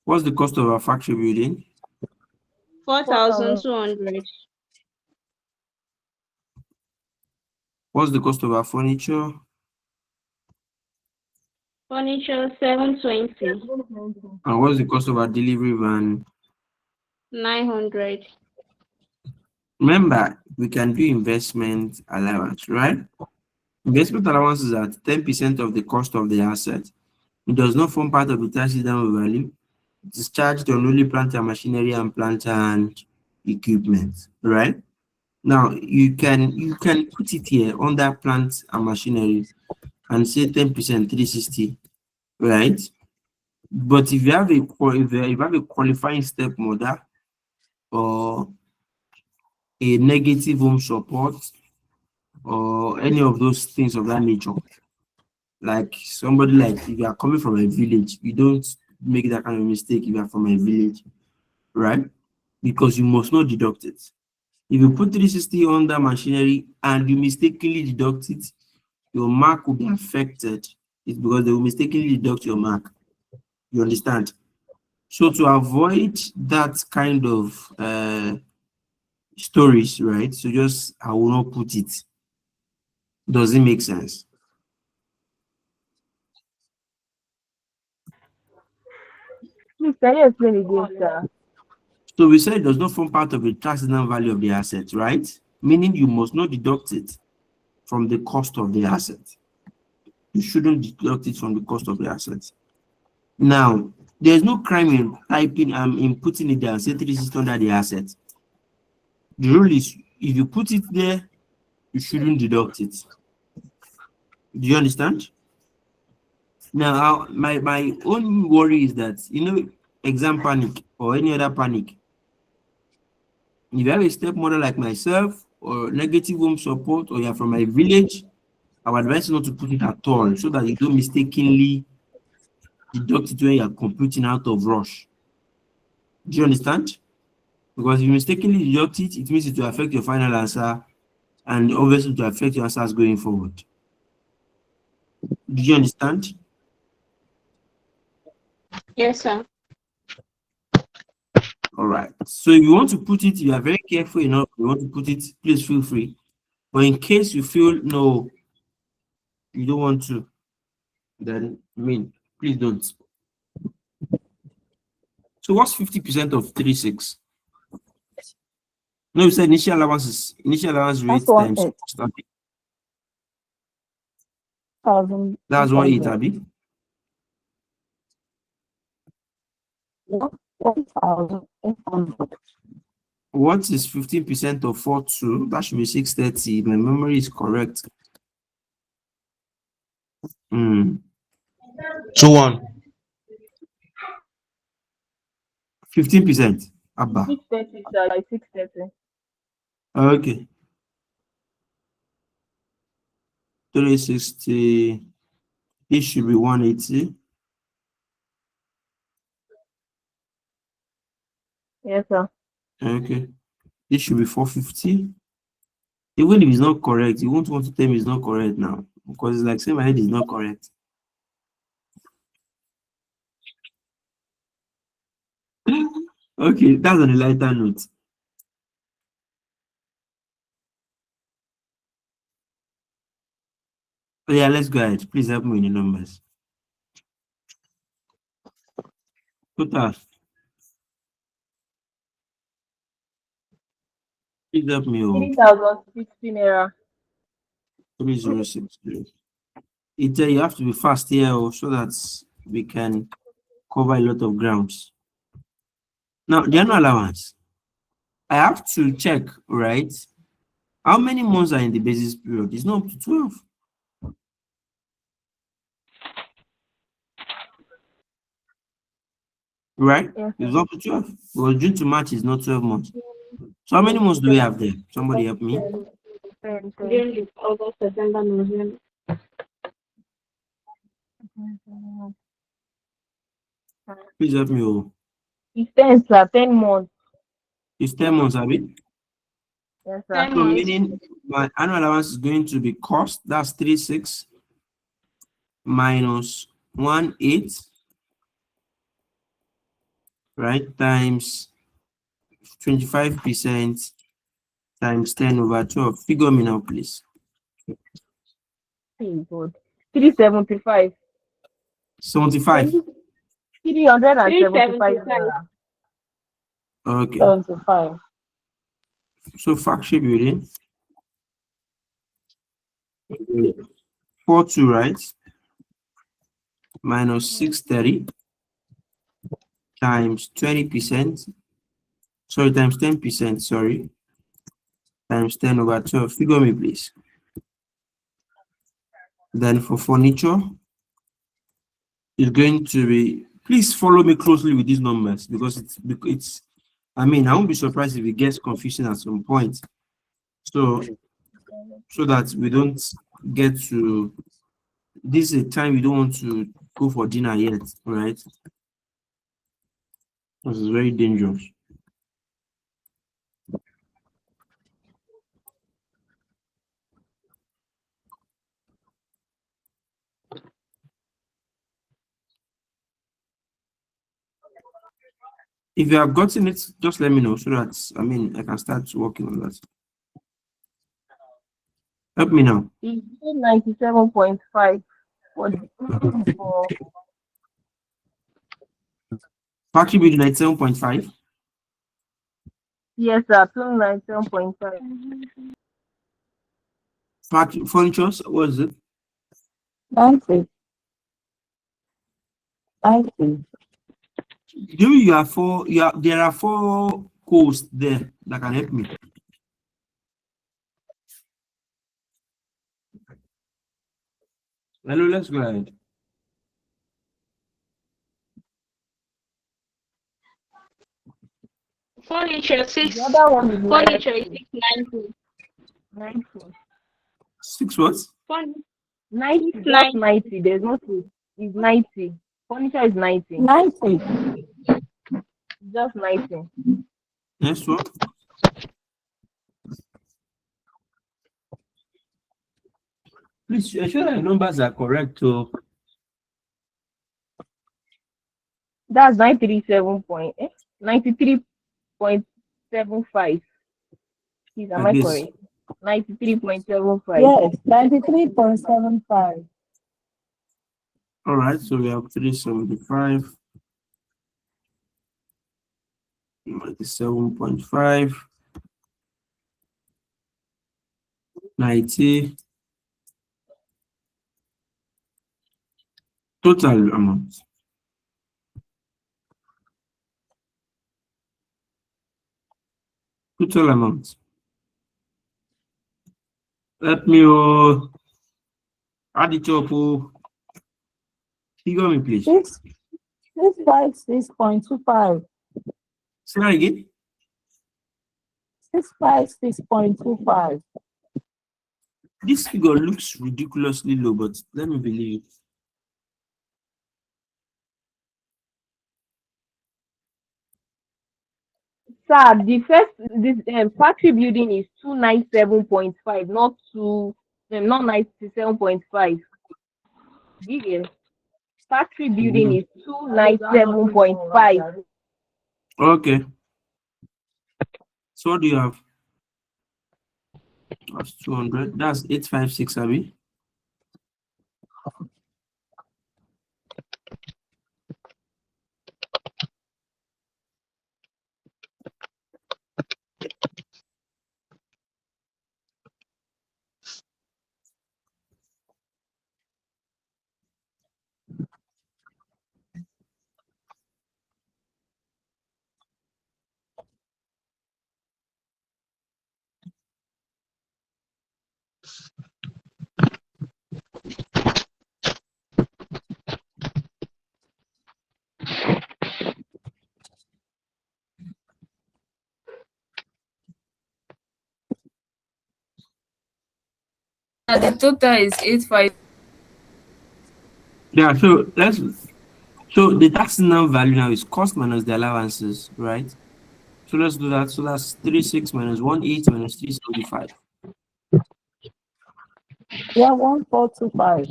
What's the cost of our factory building? 4,000. 4,200. What's the cost of our furniture? Furniture 720. And what's the cost of our delivery van? 900. Remember, we can do investment allowance, right? Investment allowance is at 10% of the cost of the asset. It does not form part of the taxes down value. It is charged on only plant and machinery and plant and equipment, right? Now you can put it here under plant and machinery and say 10%, 360, right? But if you have a qualifying stepmother or a negative home support or any of those things of that nature, like somebody like if you are coming from a village, you don't make that kind of mistake if you are from a village, right? Because you must not deduct it. If you put 360 under machinery and you mistakenly deduct it, your mark will be affected. It's because they will mistakenly deduct your mark. You understand? So to avoid that kind of stories, right? So just I will not put it. Does it make sense? Please, can you explain again, sir? So we said it does not form part of the taxable value of the asset, right? Meaning you must not deduct it from the cost of the asset. You shouldn't deduct it from the cost of the asset. Now, there's no crime in typing in putting it there and say 360 under the asset. The rule is if you put it there, you shouldn't deduct it. Do you understand? Now, my own worry is that, exam panic or any other panic, if you have a stepmother like myself or negative home support or you're from my village, I would advise you not to put it at all so that you don't mistakenly deduct it when you're computing out of rush. Do you understand? Because if you mistakenly deduct it, it means it will affect your final answer and obviously to affect your answers going forward. Do you understand? Yes, sir. All right. So if you want to put it, you are very careful enough. You want to put it, please feel free. But in case you feel no, you don't want to, then please don't. So what's 50% of 36? No, you said initial allowance rate That's times 1,800. cost, abi? That's 1.8, abi? 1,800. What is 15% of 4.2? That should be 630. My memory is correct. 2-1. 15%. Abba. 630, sir. 630. Okay. 360. It should be 180. Yes, sir. Okay. This should be 450. Even if it's not correct, you won't want to tell me it's not correct now. Because it's like saying my head is not correct. Okay, that's on a lighter note. Oh, yeah, let's go ahead. Please help me with the numbers. Total. Please help me. 3,060 naira. 3060. You have to be fast here so that we can cover a lot of grounds. Now, the annual allowance. I have to check, right? How many months are in the basis period? It's not up to 12. Right? Yes, It's sir. up to 12. Well, June to March is not 12 months. So how many months do we have there? Somebody help me. 10, 10. June, August, September, November. Please help me. Oh. It's 10, sir. 10 months. It's 10 months, Abi. Yes, sir. 10 So months. meaning my annual allowance is going to be cost, that's 36 minus 18, right? Times 25% times 10 over 12. Figure me now, please. Hey, God. 375. 75. 375 375. naira. Okay. 75. So factory building. 42, right? Minus 630 times 20%. Sorry, times 10%, sorry. Times 10 over 12. Figure me, please. Then for furniture, it's going to be, please follow me closely with these numbers because it's I mean, I won't be surprised if it gets confusing at some point. So that we don't get to, this is a time we don't want to go for dinner yet, right? This is very dangerous. If you have gotten it, just let me know so that I can start working on that. Help me now. It's 97.5 for Factory building 97.5. yes, sir. 97.5. Factory furniture, what is it? 90. 90. You are four. There are 4 codes there that can help me. Hello, let's go ahead. Furniture, The other one is furniture is 90. 690. 90. 6 what? 90, just 690. 90. There's no two. It's 90. Furniture is 90. 90. Just 90. Next one. Please ensure that the numbers are correct. So That's 93.75. Please, am like I this. correct? 93.75. Yes, 93.75. All right. So we have 375. 97.5. 90. Total amount. Total amount. Let me add it up. Figure me, please. 656.25. Say that again. 656.25. This figure looks ridiculously low, but let me believe it. Sir, this factory building is 297.5, not 97.5. Gideon, factory building is 297.5. Okay. So what do you have? That's 200. That's 856, Abby. The total is 85. Yeah, so the tax now value now is cost minus the allowances, right? So let's do that. So that's 36 minus 18 minus 375. Yeah, 1425.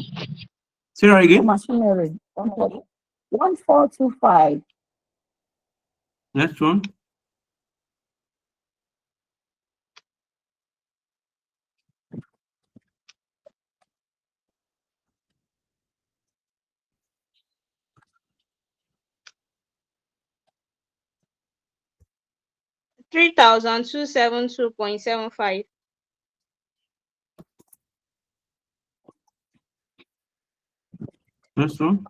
Say that again. Machinery. 1425. Next one. $3,272.75. Next one.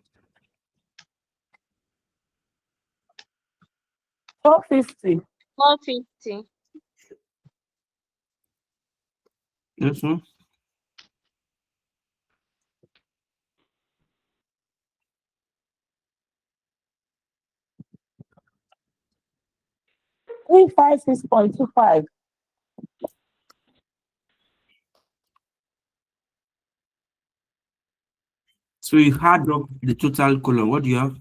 450. 450. Next one. 356.25. So you add up the total column. What do you have?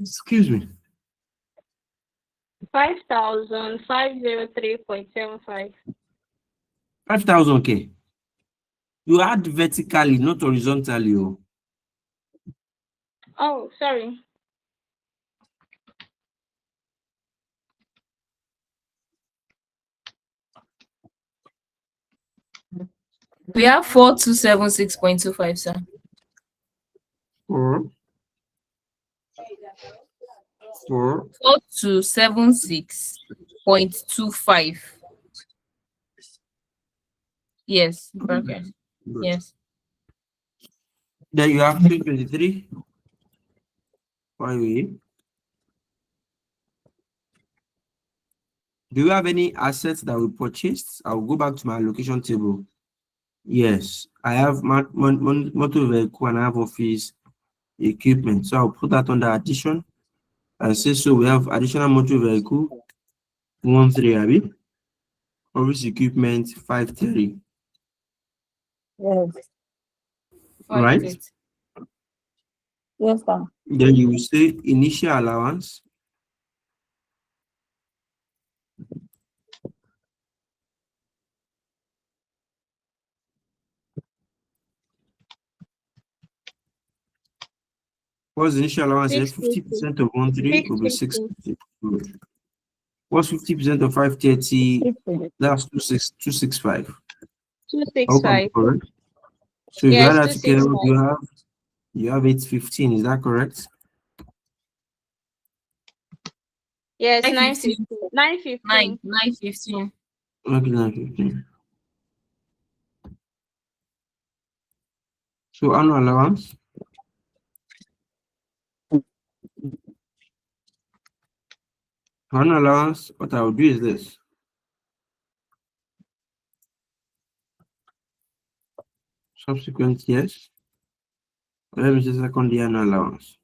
Excuse me. 5,503.75. 5,000. Okay. You add vertically, not horizontally. Oh. Oh, sorry. We have 4276.25, sir. 4276.25. Yes, bracket. Good. Yes. Then you have 323. Why we? Do you have any assets that we purchased? I'll go back to my allocation table. Yes, I have motor vehicle and I have office equipment. So I'll put that under addition and say so we have additional motor vehicle 13 Abby. Office equipment 53. Yes. Right? 530. Yes, sir. Then you will say initial allowance. What's the initial allowance? 650. 50% of 13 will be 650. 650. Good. What's 50% of 530? 650. That's 265. I hope I'm 265. correct. So if you add Yes, that together, 265. you have 815. Is that correct? Yes, 915. 915. 915. Okay, 915. So annual allowance. Annual allowance, what I'll do is this. Subsequent years. Let me just second the annual allowance.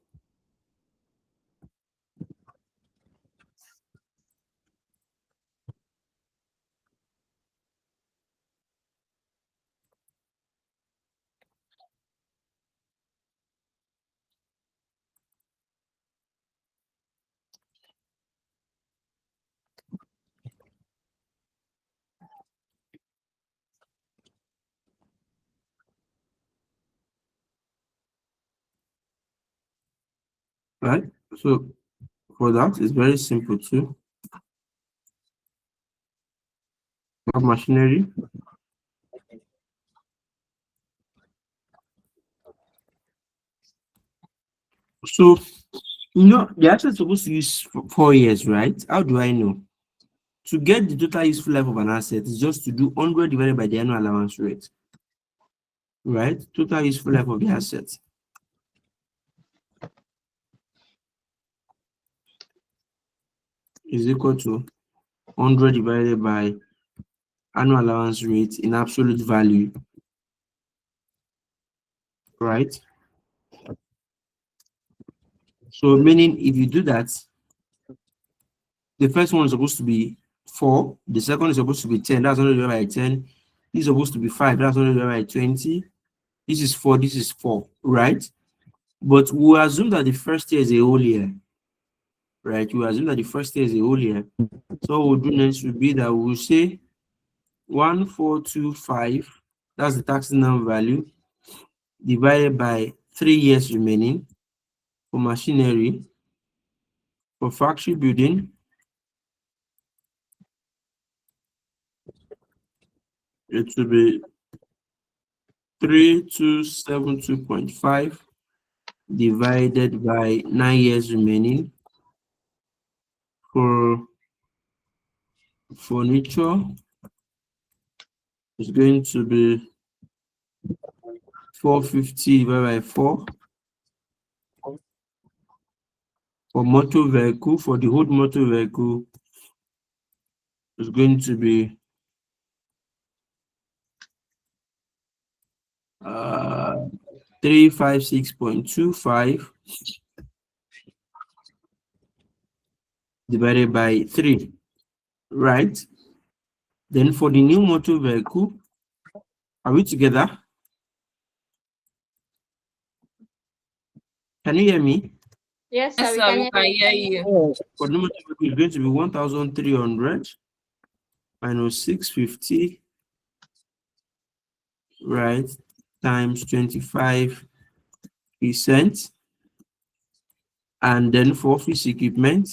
right? So for that, it's very simple too. Have machinery. So the answer is supposed to use 4 years, right? How do I know? To get the total useful life of an asset is just to do 100 divided by the annual allowance rate, right? Total useful life of the asset is equal to 100 divided by annual allowance rate in absolute value, right? So meaning if you do that, the first one is supposed to be 4, the second is supposed to be 10, that's 100 divided by 10. This is supposed to be 5, that's 100 divided by 20. This is 4, this is 4, right? But we assume that the first year is a whole year, right? We assume that the first year is a whole year. So what we'll do next would be that we'll say 1425, that's the tax number value, divided by 3 years remaining for machinery, for factory building, it will be 3272.5 divided by 9 years remaining. For furniture, it's going to be 450 divided by 4. For motor vehicle, for the whole motor vehicle, it's going to be 356.25 divided by 3, right? Then for the new motor vehicle, are we together? Can you hear me? Yes, sir, Yes, we sir, can we hear can you. hear you. For the new motor vehicle, it's going to be 1,300 minus 650, right, times 25%. And then for office equipment,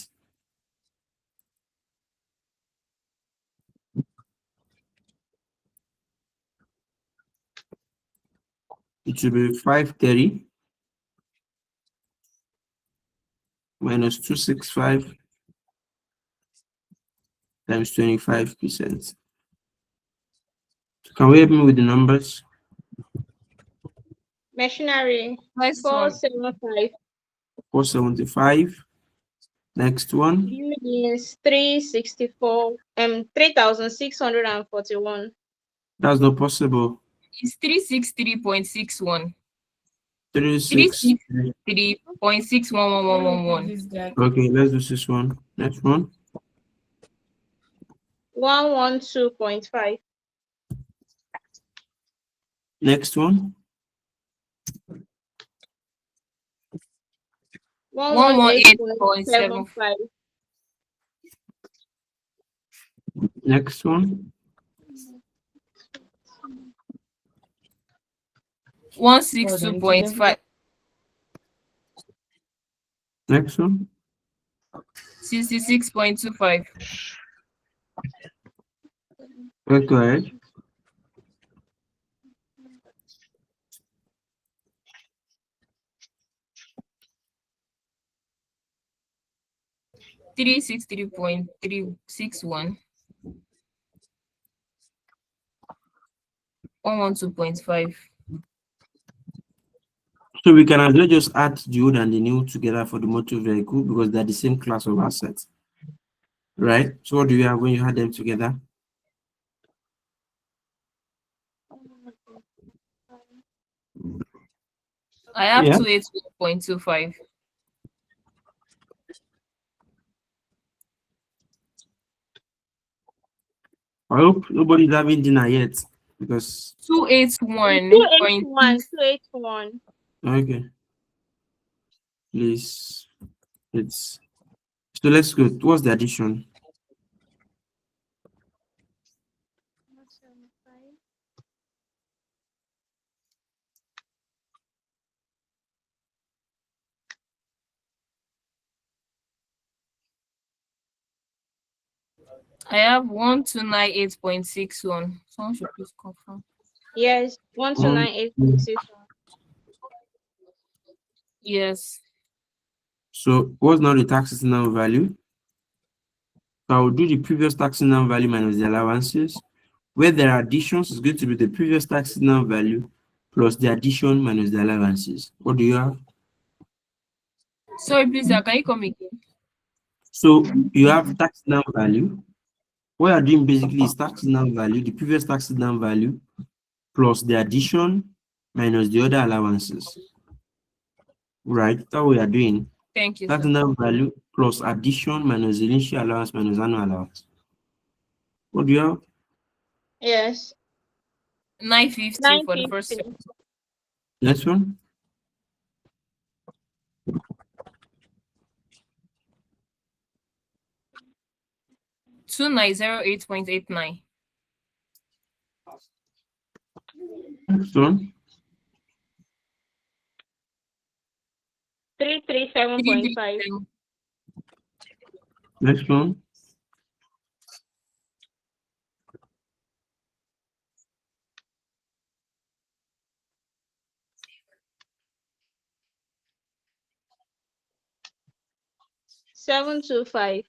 it will be 530 minus 265 times 25%. Can we help me with the numbers? Machinery, Next one. 475. 475. Next one. Buildings, 364. 3,641. That's not possible. It's 363.61. 36. 363.611111. Okay, let's do this one. Next one. 112.5. Next one. 118.75. 118.75. Next one. 162.5. Next one. 66.25. Let's go ahead. 363.361. 112.5. So we can as well just add the old and the new together for the motor vehicle because they're the same class of assets. Right? So what do you have when you add them together? I have Yeah. 281.25. I hope nobody's having dinner yet because 281. 281. okay. Please. It's so let's go. What's the addition? I have 1298.61. Someone should please confirm. Yes, 1298.61. Yes. So what's now the tax system value? So I will do the previous tax system value minus the allowances. Where there are additions, it's going to be the previous tax system value plus the addition minus the allowances. What do you have? Sorry, please, sir, can you come again? So you have tax system value. What you're doing basically is tax system value, the previous tax system value plus the addition minus the other allowances. Right? That's what we are doing. Thank you, Tax sir. system value plus addition minus the initial allowance minus annual allowance. What do you have? Yes, 950 for the first 950. Next one. Two nine zero 8.89. Next one. 337.5. Next one. 725.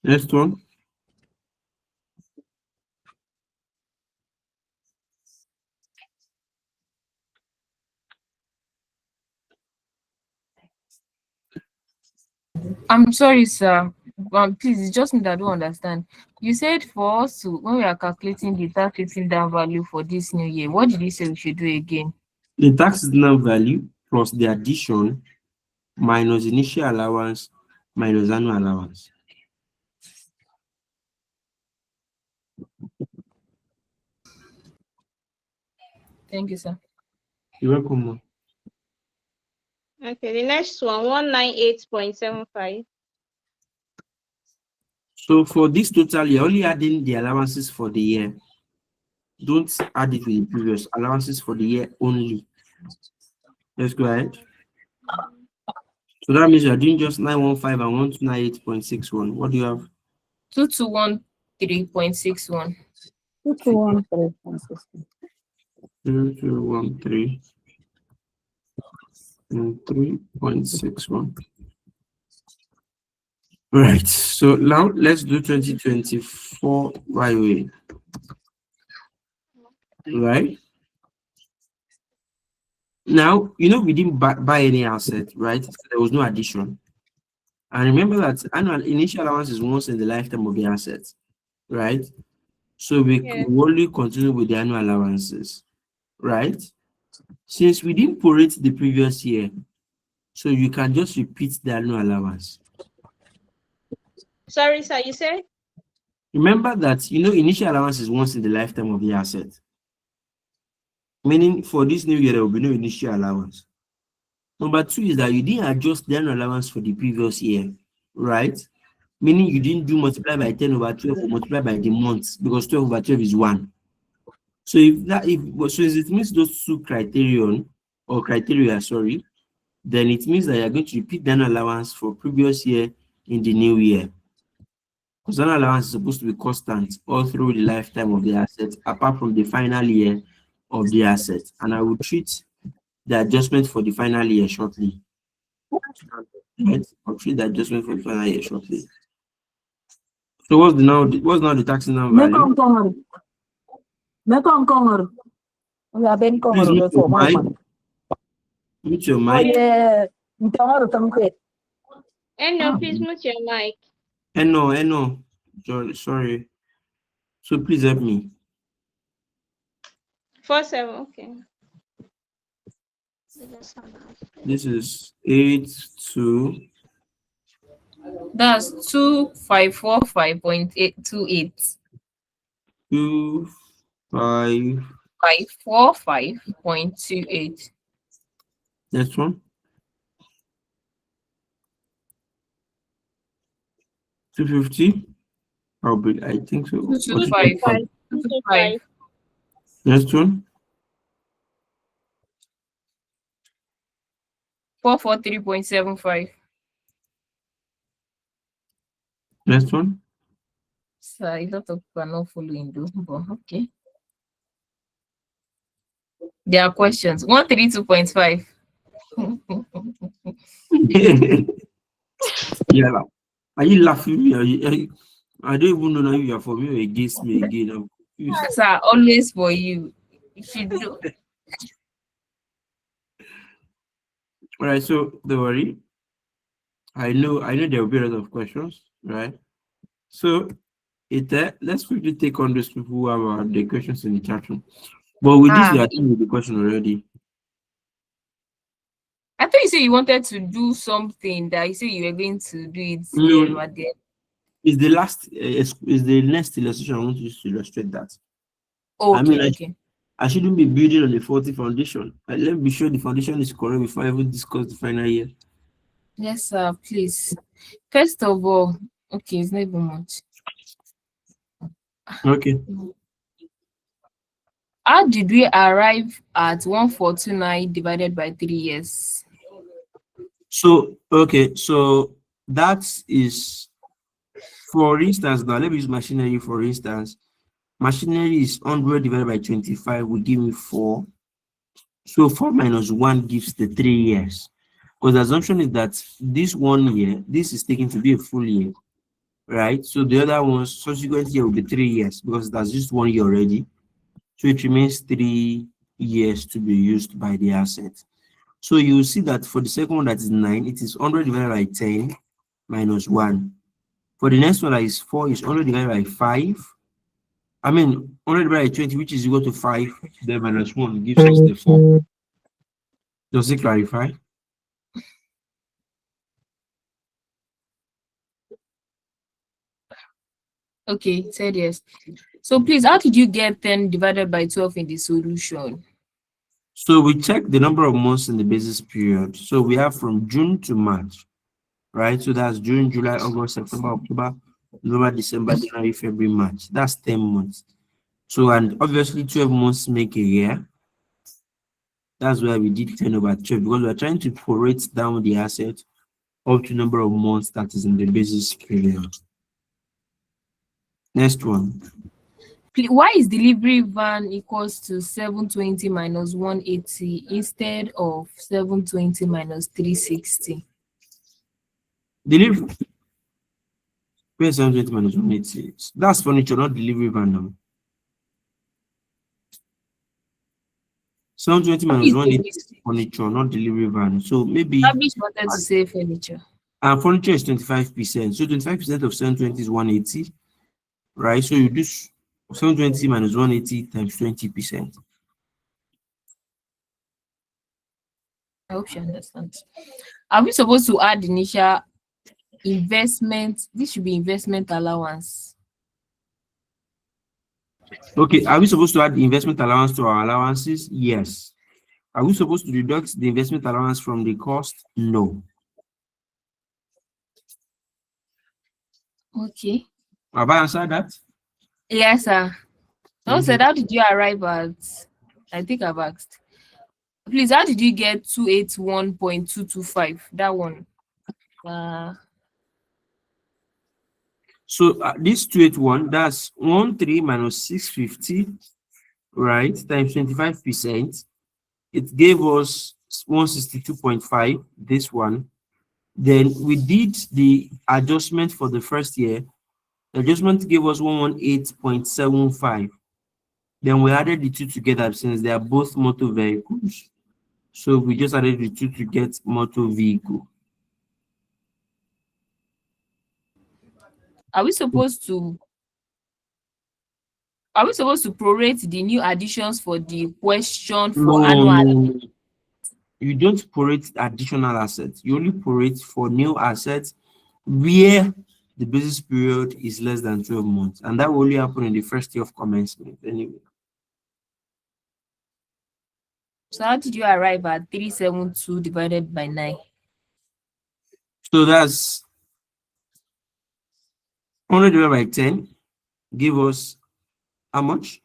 Next one. I'm sorry, sir. Please, it's just me that don't understand. You said for us to, when we are calculating the tax written down value for this new year, what did you say we should do again? The tax system value plus the addition minus initial allowance minus annual allowance. Thank you, sir. You're welcome, ma'am. Okay, the next one, 198.75. So for this total, you're only adding the allowances for the year. Don't add it with the previous allowances for the year only. Let's go ahead. So that means you're doing just 915 and 1298.61. What do you have? 2213.61. 2213.61. 2213 and 3.61. Right. So now let's do 2024 right away. Right. Now, we didn't buy any asset, right? So there was no addition. And remember that annual initial allowance is once in the lifetime of the asset, right? So we Yeah. will only continue with the annual allowances, right? Since we didn't prorate the previous year, so you can just repeat the annual allowance. Sorry, sir, you said? Remember that, initial allowance is once in the lifetime of the asset. Meaning for this new year, there will be no initial allowance. Number two is that you didn't adjust the annual allowance for the previous year, right? Meaning you didn't do multiply by 10 over 12 or multiply by the months because 12 over 12 is 1. So it means those two criteria, then it means that you're going to repeat the annual allowance for previous year in the new year. Because annual allowance is supposed to be constant all through the lifetime of the asset, apart from the final year of the asset. And I will treat the adjustment for the final year shortly. Right? I'll treat the adjustment for the final year shortly. So what's now the tax value? Please mute your mic. Mute your mic. No, please mute your mic. No. Sorry. So please help me. 47, okay. This is 82. That's 2545.828. 545.28. Next one. 250. I think so. 225. 225. Next one. 443.75. Next one. So a lot of people are not following though, but okay. There are questions. 132.5. Yeah. Are you laughing me? I don't even know now if you are for me or against me again. I'm confused. Sir, always for you. You should do. All right, so don't worry. I know there will be a lot of questions, right? So let's quickly take on those people who have the questions in the chat room. But with this, we Ah, are done with the question already. I thought you said you wanted to do something that you said you were going to do it then No, at the end. is the next illustration I want you to illustrate that. I mean, Okay, okay. I shouldn't be building on a faulty foundation. Let me be sure the foundation is correct before I even discuss the final year. Yes, sir, please. First of all, okay, it's not even much. Okay. How did we arrive at 1429 divided by 3 years? So that is, for instance, now let me use machinery for instance. Machinery is 100 divided by 25 will give me 4. So 4 minus 1 gives the 3 years. Because the assumption is that this 1 year, this is taken to be a full year, right? So the other ones, subsequent year will be 3 years because that's just 1 year already. So it remains 3 years to be used by the asset. So you will see that for the second one that is 9, it is 100 divided by 10 minus 1. For the next one that is 4 is 100 divided by 5. I mean 100 divided by 20, which is equal to 5, then minus 1 gives us the 4. Does it clarify? Okay, said yes. So please, how did you get 10 divided by 12 in the solution? So we check the number of months in the basis period. So we have from June to March, right? So that's June, July, August, September, October, November, December, January, February, March. That's 10 months. So, and obviously 12 months make a year. That's why we did 10 over 12 because we're trying to prorate down the asset up to number of months that is in the basis period. Next one. Why is delivery van equals to 720 minus 180 instead of 720 minus 360? Delivery. Where's 720 minus 180? That's furniture, not delivery van now. 720 minus 180 is furniture, not delivery van. So maybe Establish wanted to say furniture. and furniture is 25%. So 25% of 720 is 180, right? So you do 720 minus 180 times 20%. I hope you understand. Are we supposed to add initial investment? This should be investment allowance. Okay, are we supposed to add the investment allowance to our allowances? Yes. Are we supposed to deduct the investment allowance from the cost? No. Okay. Have I answered that? Yes, sir. Someone Thank said, you. how did you arrive at? I think I've asked. Please, how did you get 281.225? That one. So this 281, that's 13 minus 650, right? Times 25%. It gave us 162.5, this one. Then we did the adjustment for the first year. The adjustment gave us 118.75. Then we added the two together since they are both motor vehicles. So we just added the two to get motor vehicle. Are we supposed to prorate the new additions for the question for annual? No, you don't prorate additional assets. You only prorate for new assets where the basis period is less than 12 months. And that will only happen in the first year of commencement anyway. So how did you arrive at 372 divided by 9? So that's 100 divided by 10 give us how much?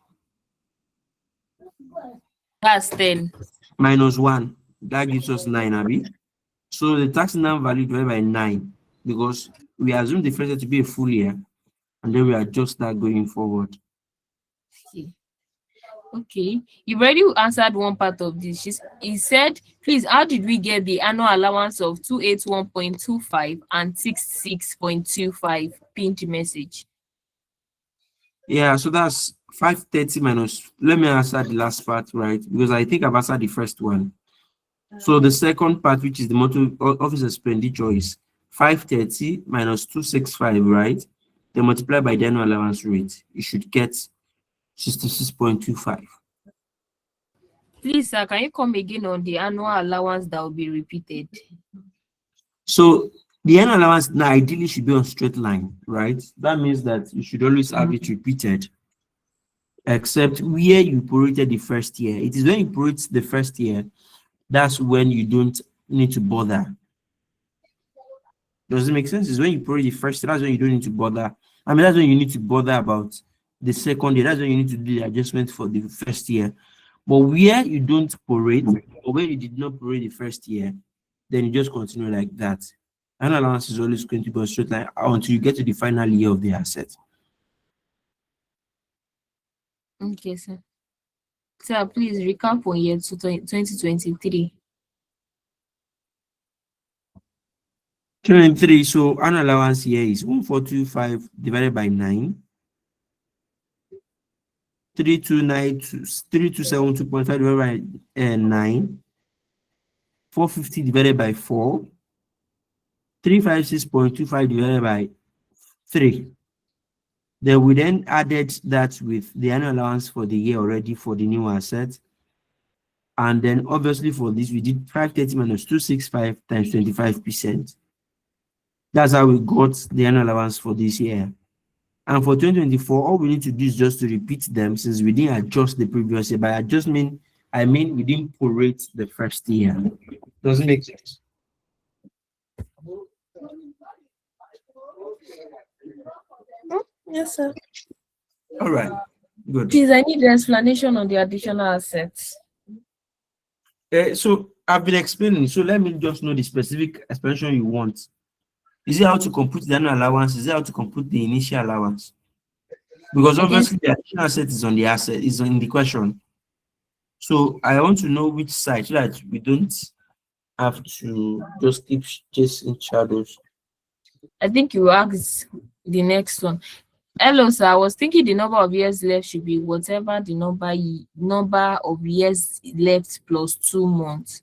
That's 10. Minus 1. That gives us 9, Abby. So the tax now value divided by 9 because we assume the first year to be a full year, and then we adjust that going forward. Okay. Okay, you've already answered one part of this. He said, please, how did we get the annual allowance of 281.25 and 66.25 pinned message? Yeah, so that's 530 minus. Let me answer the last part, right? Because I think I've answered the first one. So the second part, which is the motor office expenditure, is 530 minus 265, right? Then multiply by the annual allowance rate. You should get 66.25. Please, sir, can you come again on the annual allowance that will be repeated? So the annual allowance now ideally should be on straight line, right? That means that you should always have it repeated, except where you prorated the first year. It is when you prorate the first year, that's when you don't need to bother. Does it make sense? It's when you prorate the first year, that's when you don't need to bother. I mean, that's when you need to bother about the second year. That's when you need to do the adjustment for the first year. But where you don't prorate, or where you did not prorate the first year, then you just continue like that. An allowance is always going to go straight line until you get to the final year of the asset. Okay, sir. Sir, please recap on year 2023. 23, so an allowance here is 1425 divided by 9. 3272.5 divided by 9. 450 divided by 4. 356.25 divided by 3. Then we then added that with the annual allowance for the year already for the new asset. And then obviously for this, we did 530 minus 265 times 25%. That's how we got the annual allowance for this year. And for 2024, all we need to do is just to repeat them since we didn't adjust the previous year. By adjustment, I mean we didn't prorate the first year. Doesn't make sense. Yes, sir. All right, good. Please, I need an explanation on the additional assets. So I've been explaining. So let me just know the specific explanation you want. Is it how to compute the annual allowance? Is it how to compute the initial allowance? Because obviously the additional asset is on the asset, is in the question. So I want to know which side so that we don't have to just keep chasing shadows. I think you asked the next one. Hello, sir. I was thinking the number of years left should be whatever the number of years left plus 2 months.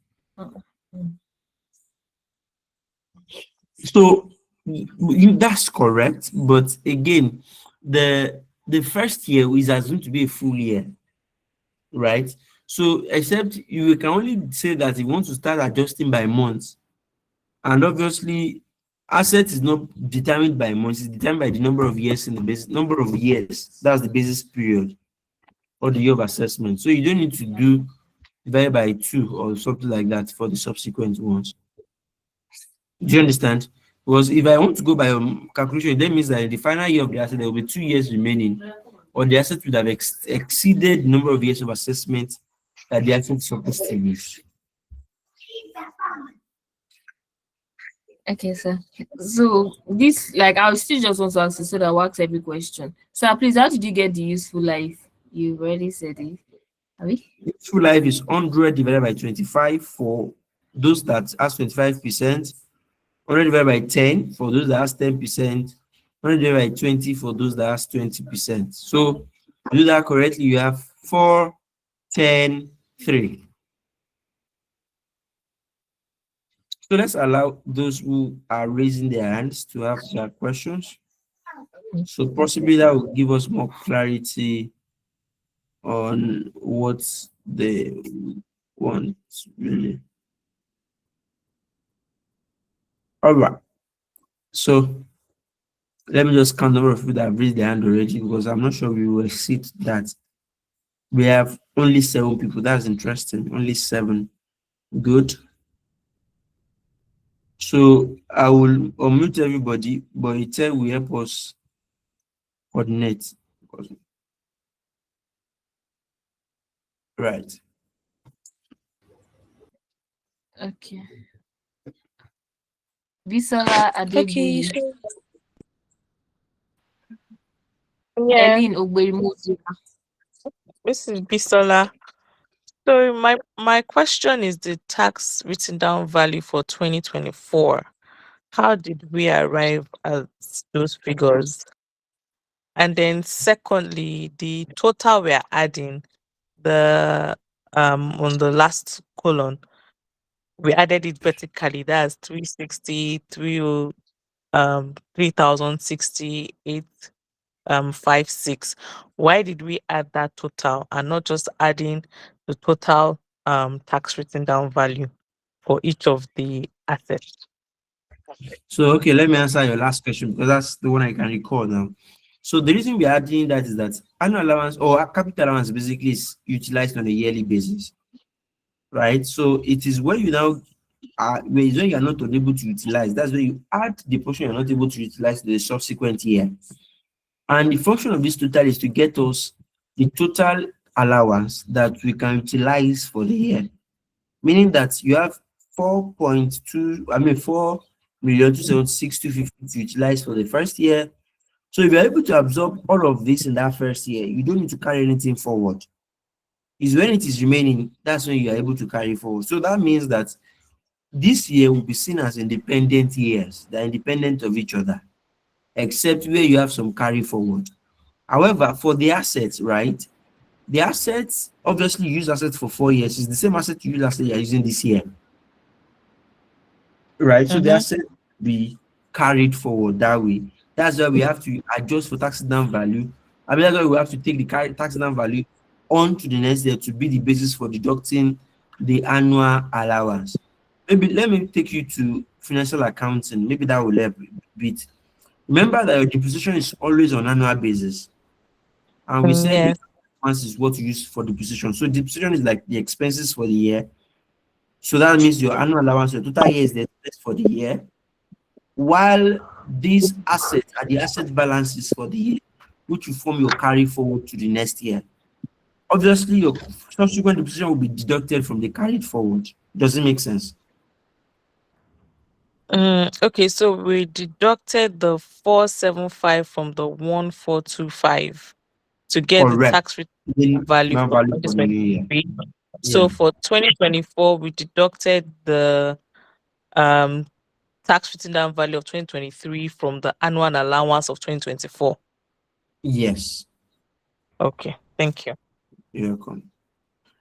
So that's correct, but again, the first year is assumed to be a full year, right? So except you can only say that you want to start adjusting by months, and obviously asset is not determined by months, it's determined by the number of years in the base number of years. That's the basis period or the year of assessment. So you don't need to do divided by 2 or something like that for the subsequent ones. Do you understand? Because if I want to go by calculation, that means that in the final year of the asset, there will be 2 years remaining, or the asset would have exceeded the number of years of assessment that the asset is supposed to use. Okay, sir. So this, like, I still just want to ask you so that I ask every question. Sir, please, how did you get the useful life? You've already said it. Useful life is 100 divided by 25 for those that has 25%, 100 divided by 10 for those that has 10%, 100 divided by 20 for those that has 20%. So to do that correctly, you have 4, 10, 3. So let's allow those who are raising their hands to have their questions. So possibly that will give us more clarity on what they want really. All right. So let me just count the number of people that have raised their hand already because I'm not sure we will exceed that. We have only 7 people. That's interesting. Only 7. Good. So I will unmute everybody, but it will help us coordinate. Right. Okay. Bisola Okay, Adeboye. so Yeah, Eileen Ogberimozu. this is Bisola. So my question is the tax written down value for 2024. How did we arrive at those figures? And then secondly, the total we are adding, the on the last column, we added it vertically. That's 360, 3068 56. Why did we add that total and not just adding the total tax written down value for each of the assets? So, okay, let me answer your last question because that's the one I can recall now. So, the reason we are doing that is that annual allowance or capital allowance basically is utilized on a yearly basis, right? So, it is when you now when you are not unable to utilize, that's when you add the portion you're not able to utilize to the subsequent year. And the function of this total is to get us the total allowance that we can utilize for the year, meaning that you have 4,276,250 to utilize for the first year. So if you're able to absorb all of this in that first year, you don't need to carry anything forward. Is when it is remaining, that's when you are able to carry forward. So that means that this year will be seen as independent years. They're independent of each other, except where you have some carry forward. However, for the assets, right? The assets, obviously, you use assets for 4 years. It's the same asset you use asset you're using this year, right? So the Mm-hmm. asset be carried forward that way. That's why we have to adjust for tax down value. I mean, that's why we have to take the tax down value on to the next year to be the basis for deducting the annual allowance. Maybe let me take you to financial accounting. Maybe that will help a bit. Remember that your depreciation is always on annual basis. And we said your Yes. allowance is what you use for depreciation. So depreciation is like the expenses for the year. So that means your annual allowance, your total year is the expense for the year, while these assets are the asset balances for the year, which will form your carry forward to the next year. Obviously, your subsequent depreciation will be deducted from the carried forward. Does it make sense? Okay, so we deducted the 475 from the 1425 to get the Correct. tax return Then value now for value for the new year. 2023. Yeah. So for 2024, we deducted the um tax written down value of 2023 from the annual allowance of 2024. Yes. Okay, thank you. You're welcome.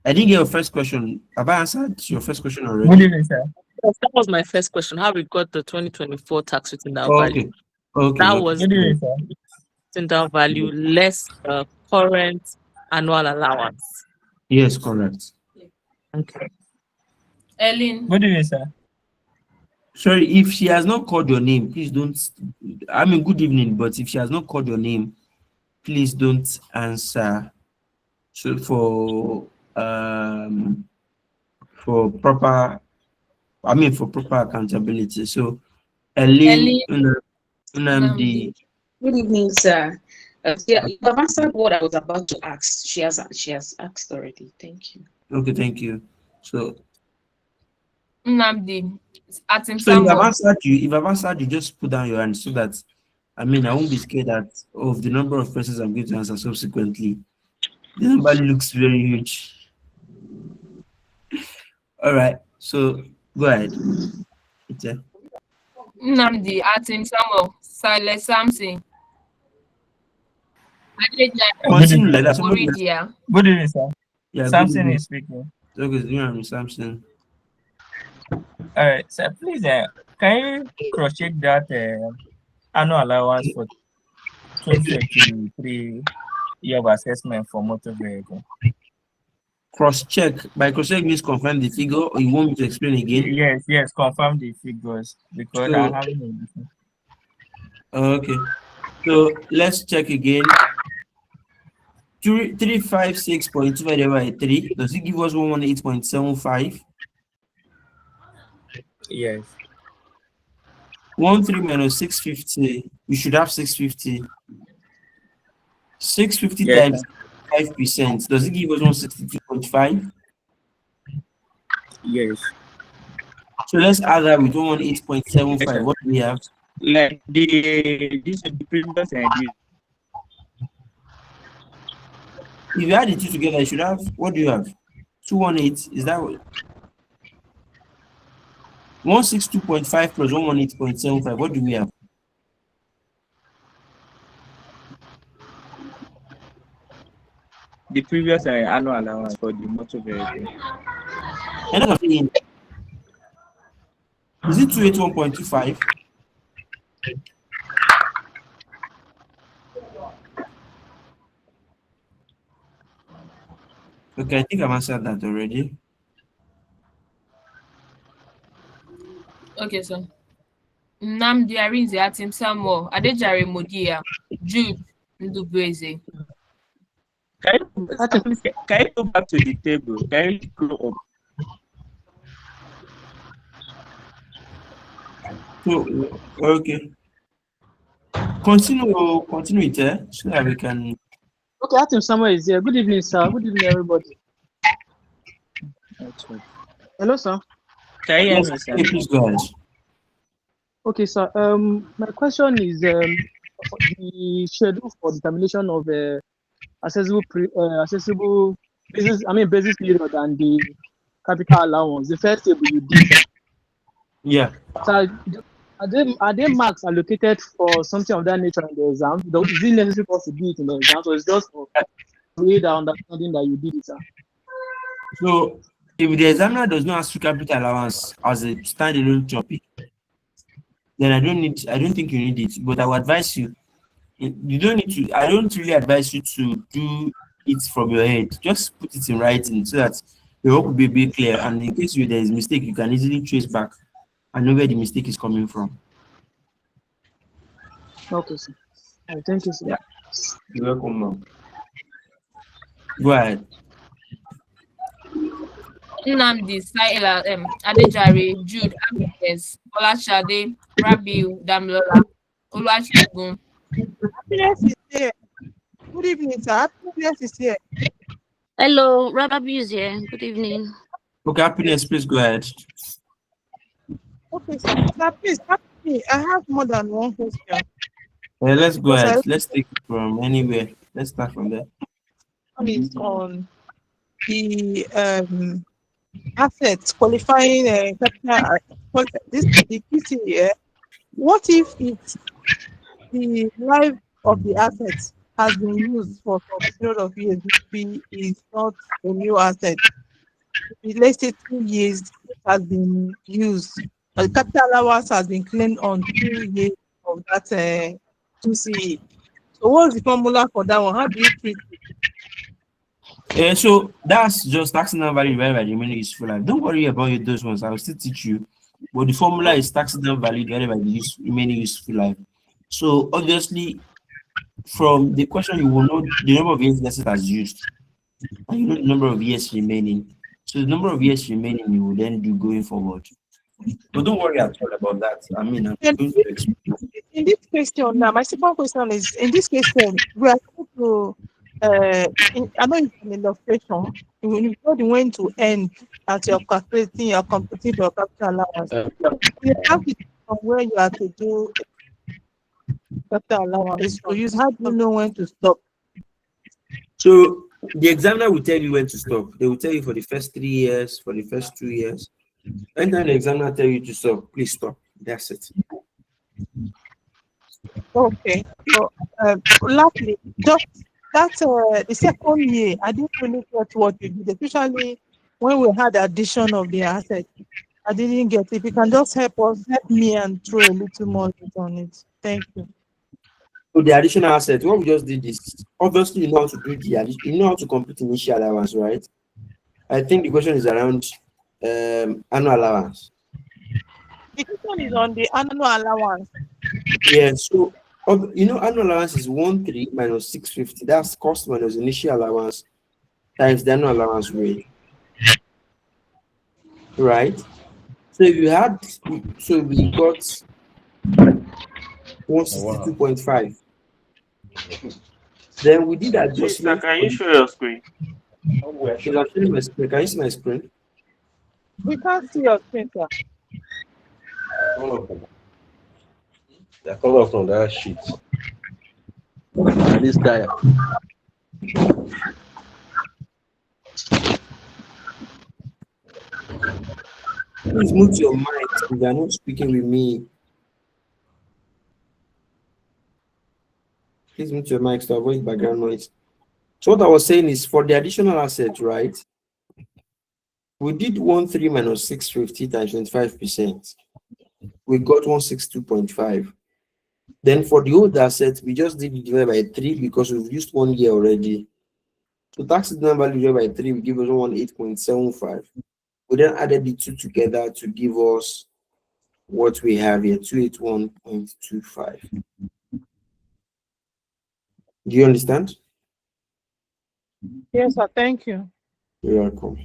I didn't get your first question. Have I answered your first question Good already? evening, sir. Yes, that was my first question. How we got the 2024 tax written down Oh, value? okay. Okay. That Okay. was Good evening, the sir. written down value less current annual allowance. Yes, correct. Okay. Eileen. Good evening, sir. Sorry, if she has not called your name, please don't. I mean, good evening, but if she has not called your name, please don't answer. So for proper, I mean for proper accountability. So Elaine Eileen Nnamdi. Unamdi. Good evening, sir. Yeah, you have answered what I was about to ask. She has asked already. Thank you. Okay, thank you. So Nnamdi. Atim so Samuel. if I've answered you, just put down your hand so that I mean I won't be scared that of the number of questions I'm going to answer subsequently. The number looks very huge. All right, so go ahead. Okay. Nnamdi. Atim Samuel. Silas Samson. Good Continue evening. like that. Somebody else. Moridia. Good evening, sir. Yeah, good Samson evening. is speaking. Okay, you know, Samson. All right, sir. Please, can you cross-check that annual allowance for 2023 year of assessment for motor vehicle? Cross check. By cross check means confirm the figure, or you want me to explain again? Yes, confirm the figures because I'm So having okay. So let's check again. 356.2 divided by 3. Does it give us 118.75? yes. 13 minus 650. We should have 650. 650 Yes, times 5%. Does it give us 162.5? yes. So let's add that with Yes, 118.75. sir. What do we have? Like this is the previous and this If you add the two together, you should have, what do you have? 218, is that what? 162.5 plus 118.75, what do we have? The previous annual allowance for the motor vehicle. And that's what I'm saying. Is it 281.25? Okay, I think I've answered that already. Okay, so Nnamdi Arinze, Atim Samuel, Adejare Modia, Jude Ndubueze. Can you go back to the table? Can you scroll up? So, okay. Continue it, so that we can. Okay, Atim Samuel is here. Good evening, sir. Good evening, everybody. Hello, sir. Can you hear Yes, me, sir? please go ahead. Okay, sir. My question is the schedule for determination of accessible basis period and the capital allowance. The first table you did, sir. Yeah. So are they marks allocated for something of that nature in the exam? Is it necessary for us to do it in the exam? So it's just for read our understanding that you did it, sir. So if the examiner does not ask for capital allowance as a standalone topic, then I don't think you need it. But I would advise you, you don't need to, I don't really advise you to do it from your head. Just put it in writing so that your work will be a bit clear. And in case there is a mistake, you can easily trace back and know where the mistake is coming from. Okay, sir. Thank you, sir. Yeah. You're welcome, ma'am. Go ahead. Nnamdi, Saila, Adejare, Jude, Happiness, Olashade, Rabiu, Damlola, Oluwasegun. Happiness is here. Good evening, sir. Happiness is here. Hello, Rabiu is here. Good evening. Okay, Happiness, please go ahead. Okay, sir. Sir, please help me. I have more than one question. Let's go ahead. Let's take it from anywhere. Let's start from there. It's on the assets qualifying capital. This the PC here. What if it's the life of the assets has been used for some period of years, which is not a new asset? Let's say 2 years has been used. The capital allowance has been claimed on 2 years of that 2CE. So what's the formula for that one? How do you treat it? So that's just taxing down value divided by the remaining useful life. Don't worry about those ones. I will still teach you. But the formula is taxing down value divided by the remaining useful life. So obviously, from the question, you will know the number of years the asset has used, and you know the number of years remaining. So the number of years remaining, you will then do going forward. But don't worry at all about that. I mean, I'm going to explain. In this question now, my second question is, in this question, we are going to, I know it's an illustration, you know the when to end as you're calculating, you're computing your capital allowance. You have it from where you are to do capital allowance to use. How do you know when to stop? So the examiner will tell you when to stop. They will tell you for the first 3 years, for the first 2 years. Anytime the examiner tell you to stop, please stop. That's it. Okay. So lastly, just that's the second year, I didn't really get what you did, especially when we had addition of the asset. I didn't get it. If you can just help me and throw a little more light on it. Thank you. So the additional asset, what we just did is obviously you know how to do the addition, you know how to compute initial allowance, right? I think the question is around annual allowance. The question is on the annual allowance. Yeah, so you know annual allowance is 13 minus 650. That's cost minus initial allowance times the annual allowance rate. Right? So if you had, so we got 162.5. Then we did adjustment. Can you show your screen? I'm showing my screen. Can you see my screen? We can't see your screen, sir. They're coming up from that sheet. This guy. Please mute your mic. You are not speaking with me. Please mute your mic to avoid background noise. So what I was saying is for the additional asset, right? We did 13 minus 650 times 25%. We got 162.5. Then for the old asset, we just did it divided by 3 because we've used 1 year already. So tax value divided by 3 will give us 18.75. We then added the two together to give us what we have here, 281.25. Do you understand? Yes, sir. Thank you. You're welcome.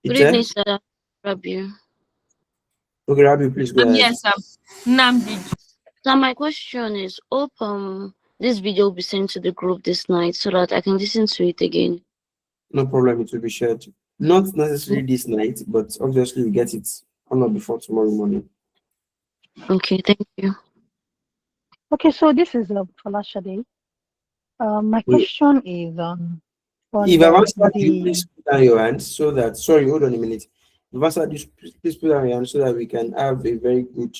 Good evening, sir. Rabi. Okay, Rabi, please go ahead. Yes, sir. Namdi. So my question is, hope this video will be sent to the group this night so that I can listen to it again. No problem, it will be shared. Not necessarily this night, but obviously we get it on or before tomorrow morning. Okay, thank you. Okay, so this is Falashade. My question is on if I've answered the you, please put down your hand so that, sorry, hold on a minute. If I've answered you, please put down your hand so that we can have a very good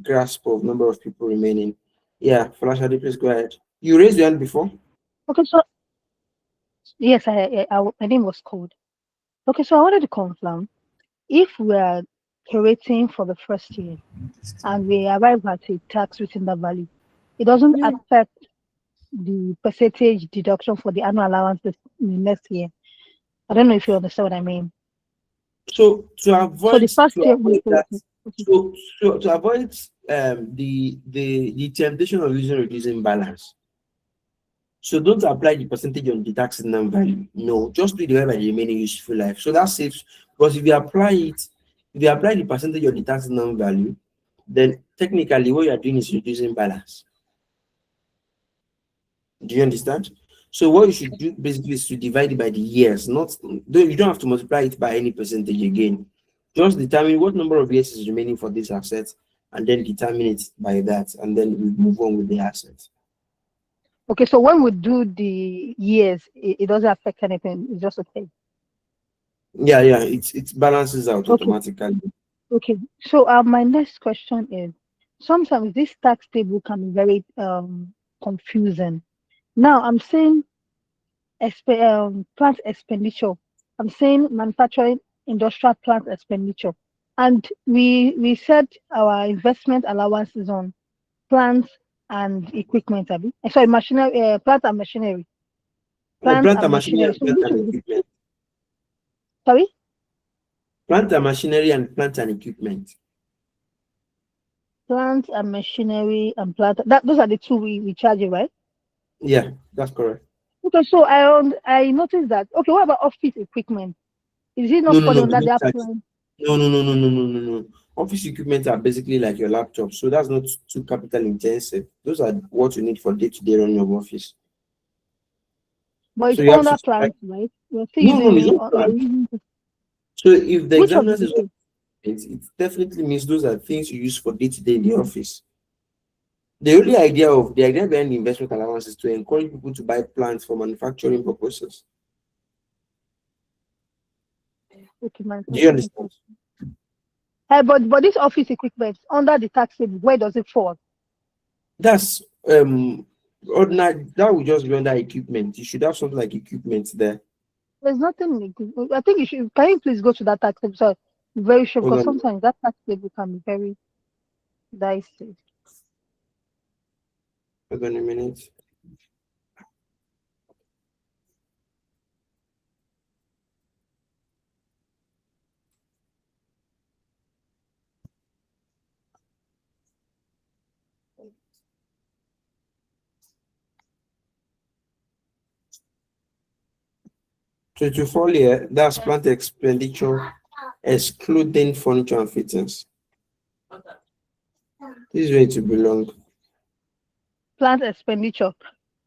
grasp of number of people remaining. Yeah, Falashade, please go ahead. You raised your hand before? okay, so yes, my name was called. Okay, so I wanted to confirm if we are curating for the first year and we arrive at a tax within the value, it doesn't affect the percentage deduction for the annual allowances in the next year. I don't know if you understand what I mean. So to avoid, the first year that, to avoid the temptation of using reducing balance. So don't apply the percentage on the tax value. No, just do it divided by the remaining useful life. So that saves. Because if you apply the percentage on the tax value, then technically what you are doing is reducing balance. Do you understand? So what you should do basically is to divide it by the years. You don't have to multiply it by any percentage again. Just determine what number of years is remaining for this asset, and then determine it by that, and then we move on with the asset. Okay, so when we do the years, it doesn't affect anything. It's just okay. Yeah, it balances out automatically. Okay, so my next question is, sometimes this tax table can be very confusing. Now I'm saying plant expenditure. I'm saying manufacturing industrial plant expenditure, and we said our investment allowances on plants and equipment. Sorry, machinery, plant and machinery. Plant and machinery and plant and equipment. Sorry? Plant and machinery and plant and equipment. Plant and machinery and plant. Those are the two we charge it, right? Yeah, that's correct. Okay, so I noticed that. Okay, what about office equipment? Is it not falling under their plan? No. Office equipment are basically like your laptop, so that's not too capital intensive. Those are what you need for day-to-day running of office. But it's under plan, right? We're still using. So if the examiner says it definitely means those are things you use for day-to-day in the office. The idea behind the investment allowance is to encourage people to buy plants for manufacturing purposes. Okay, do you understand? But this office equipment under the tax table, where does it fall? That's ordinary. That would just be under equipment. You should have something like equipment there. There's nothing. I think you should. Can you please go to that tax table? So very sure, because sometimes that tax table can be very dicey. Hold on a minute. To fall here, that's plant expenditure excluding furniture and fittings. This is where it belongs. Plant expenditure.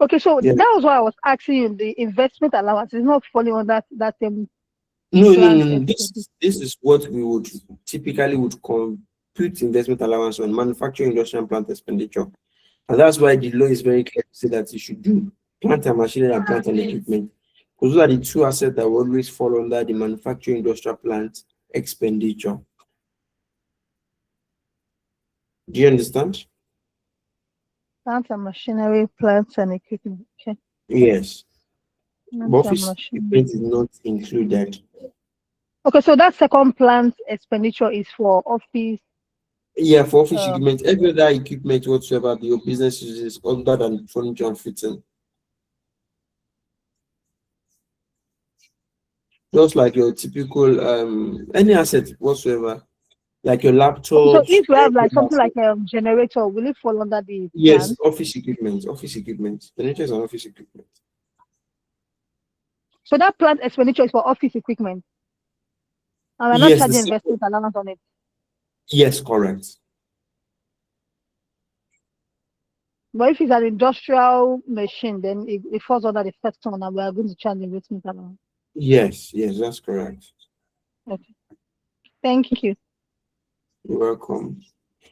Okay, so that was why I was asking you. The investment allowance is not falling on that same. No. This is what we would typically compute investment allowance on manufacturing, industrial, and plant expenditure, and that's why the law is very clear to say that you should do plant and machinery and plant and equipment, because those are the two assets that will always fall under the manufacturing industrial plant expenditure. Do you understand? Plants and machinery, plants and equipment. Okay. Yes. But Plants and office machinery. equipment is not included. Okay, so that second plant expenditure is for office. Yeah, for office Um, equipment, every other equipment whatsoever your business uses other than furniture and fitting. Just like your typical any asset whatsoever, like your okay, so laptops, if we have any like something asset. like a generator, will it fall under the Yes, plant? office equipment, office equipment. Generators and office equipment. So that plant expenditure is for office equipment, and we're not Yes, the charging same. investment allowance on it. Yes, correct. But if it's an industrial machine, then it falls under the first one, and we are going to charge investment allowance. Yes, yes, that's correct. Okay, thank you. You're welcome.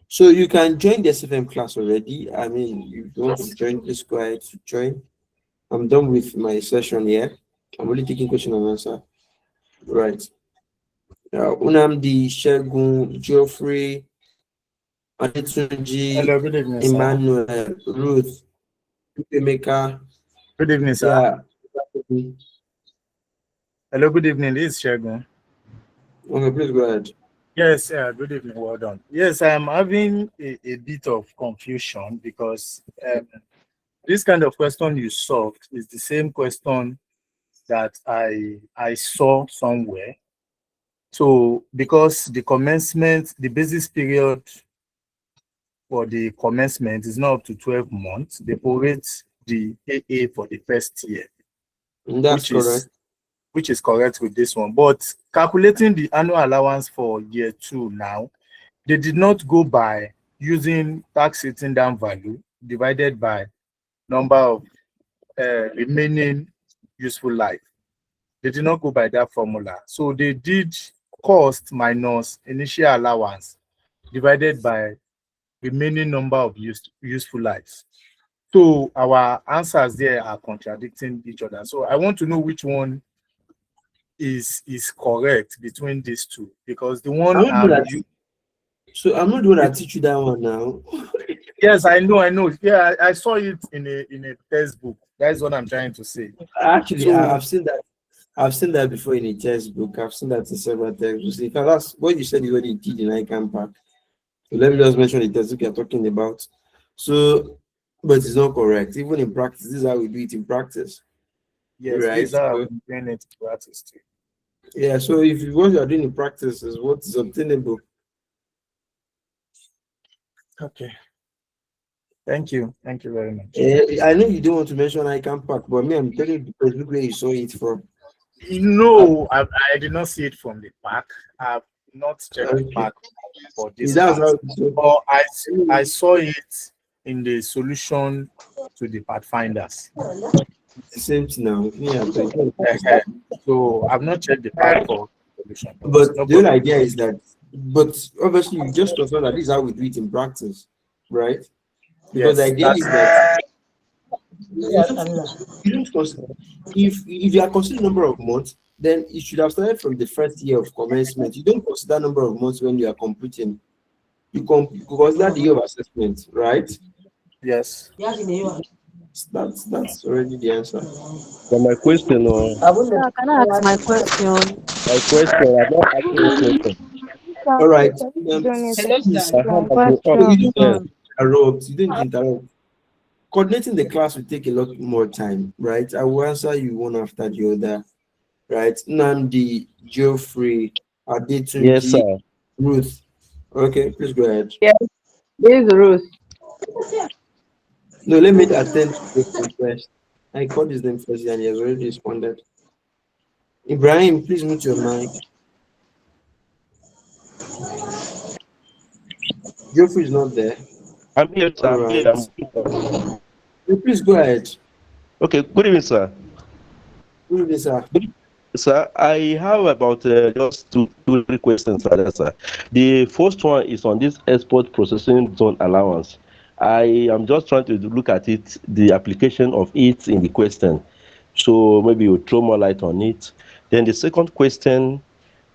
So you can join the SFM class already. I mean, if you want to join, please go ahead to join. I'm done with my session here. I'm only taking question and answer. Right. Unamdi, Shegun, Geoffrey, Adetunji, Hello, good evening, sir. Emmanuel, Ruth, Emeka. Good evening, sir. Yeah. Hello, good evening. This is Shegun. Okay, please go ahead. Yes, good evening. Well done. Yes, I am having a bit of confusion because this kind of question you solved is the same question that I saw somewhere. So because the commencement, the basis period for the commencement is not up to 12 months, they prorate the AA for the first year, That's correct. which is correct with this one. But calculating the annual allowance for year 2 now, they did not go by using tax written down value divided by number of remaining useful life. They did not go by that formula. So they did cost minus initial allowance divided by remaining number of useful lives. So our answers there are contradicting each other. So I want to know which one is correct between these two, because the one I'm not the one that teach you that one now. yes, I know. Yeah, I saw it in a textbook. That's what I'm trying to say. Actually, So I've seen that. I've seen that before in a textbook. I've seen that in several textbooks. In fact, that's what you said is what you did in ICANN Pack. So let me just mention the textbook you're talking about. So, but it's not correct. Even in practice, this is how we do it in practice. yes, Right? this is how So, I'm doing it in practice too. yeah, so if what you are doing in practice is what is obtainable. Okay. Thank you. Thank you very much. I know you don't want to mention ICANN Pack, but me, I'm telling you the textbook where you saw it from. No, I did not see it from the pack. I've not checked the pack for this That's part. how But I saw it in the solution to the pathfinders. it's the same thing now. Yeah, So I've not checked the pack for solution. but No the whole problem. idea is that, but obviously you just confirm that this is how we do it in practice, right? Because the Yes, idea is that you don't consider, if you are considering number of months, then you should have started from the first year of commencement. You don't consider number of months when you are computing. You consider the year of assessment, right? Yes. That's already the answer. So my question, Yeah, can I ask my question? I'm not asking a question. All right. Hello, Please, sir. My hand has been up. you Yes. don't interrupt. You don't interrupt. Coordinating the class will take a lot more time, right? I will answer you one after the other, right? Nandi, Geoffrey, Yes, Adetunji, sir. Ruth. Okay, please go ahead. Yes, this is Ruth. No, let me attend to Geoffrey first. I called his name first and he has already responded. Ibrahim, please mute your mic. Geoffrey is not there. I'm here, sir. All I'm here. right. Please go ahead. Okay. Good evening, sir. Good evening, sir. Sir, I have about just two, three questions, sir. The first one is on this export processing zone allowance. I am just trying to look at it, the application of it in the question. So maybe you throw more light on it. Then the second question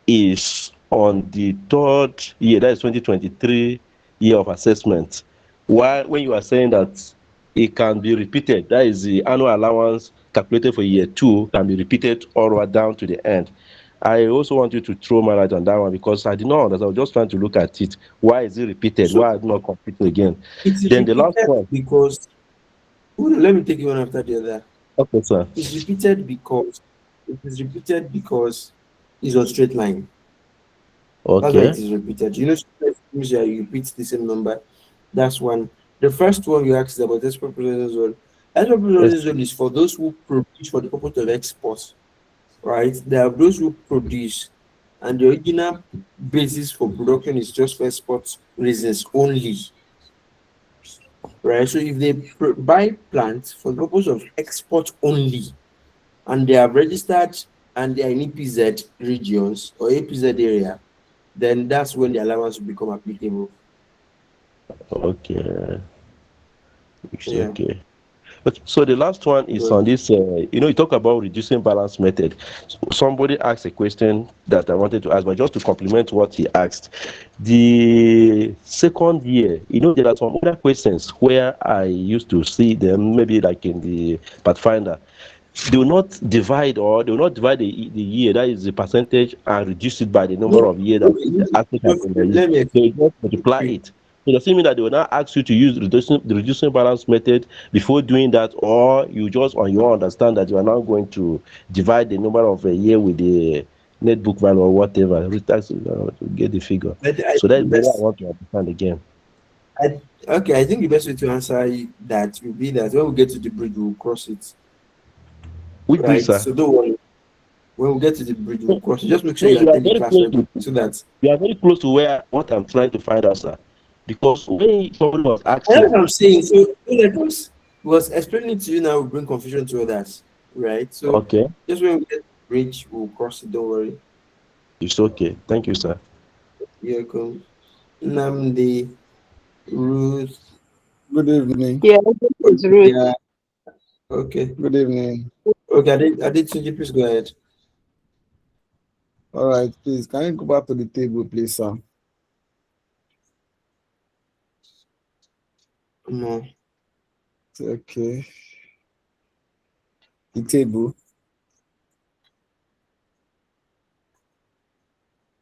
is on the third year, that is 2023 year of assessment. While when you are saying that it can be repeated, that is the annual allowance calculated for year 2 can be repeated all the way down to the end. I also want you to throw my light on that one because I did not understand. I was just trying to look at it. Why is it repeated? So Why is it not completed again? it is Then the last repeated one. because hold on, let me take you one after the other. Okay, sir. It's repeated because it's a straight line. That's why Okay. it is repeated. You know, usually you repeat the same number. That's one. The first one you asked about export processing zone. Export Yes. processing zone is for those who produce for the purpose of export, right? There are those who produce, and the original basis for production is just for export reasons only, right? So if they buy plants for the purpose of export only, and they are registered and they are in EPZ regions or APZ area, then that's when the allowance will become applicable. Okay. It's Yeah. okay. But so the last one is Good. on this. You talk about reducing balance method. Somebody asked a question that I wanted to ask, but just to complement what he asked. The second year, there are some other questions where I used to see them, maybe like in the Pathfinder. They will not divide the year, that is the percentage, and reduce it by the number No, of years that okay, the athlete has been there. let me They will just multiply explain. it. So does it mean that they will now ask you to use the reducing balance method before doing that, or you just on your own understand that you are now going to divide the number of a year with the net book value or whatever, to get the figure. I So think the that's what I best. want to understand again. I think the best way to answer that will be that when we get to the bridge, we'll cross it. Which bridge, Right. sir? So don't worry. When we get to the bridge, we'll cross it. Just make sure No, you you are attend the very class close very to so that. you are very close to where what I'm trying to find out, sir. Because when somebody was That's asking, what I'm saying. So let us was explaining to you now will bring confusion to others. Right. So okay, just when we get to the bridge, we'll cross it. Don't worry. it's okay. Thank you, sir. You're welcome. Namdi, Ruth. Good evening. Yeah, this is Okay, Ruth. yeah. Okay. Good evening. Okay. I did Tunji, please go ahead. All right, please, can you go back to the table, please, sir? No. Okay. The table.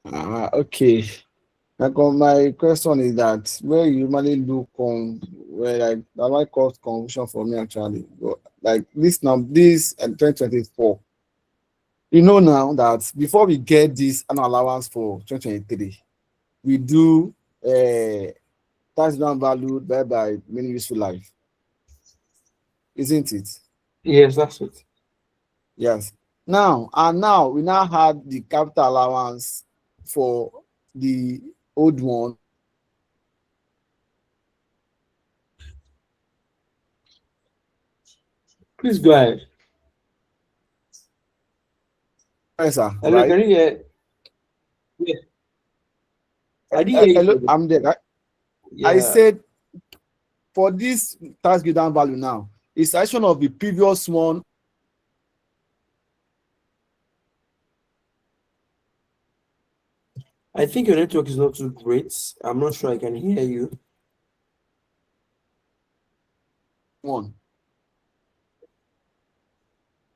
Okay. Now, my question is that where you normally look on where that might cause confusion for me actually. But like this now, this 2024. You know now that before we get this annual allowance for 2023, we do tax down value by meaning useful life, isn't it? Yes, that's it. Yes. Now we now had the capital allowance for the old one. Please go ahead. Yes, sir. Hello, Right? can you hear? Yeah. I didn't hear you Hello, for the. I'm there. I Yeah. said for this tax down value now, it's action of the previous one. I think your network is not too great. I'm not sure I can hear you. One.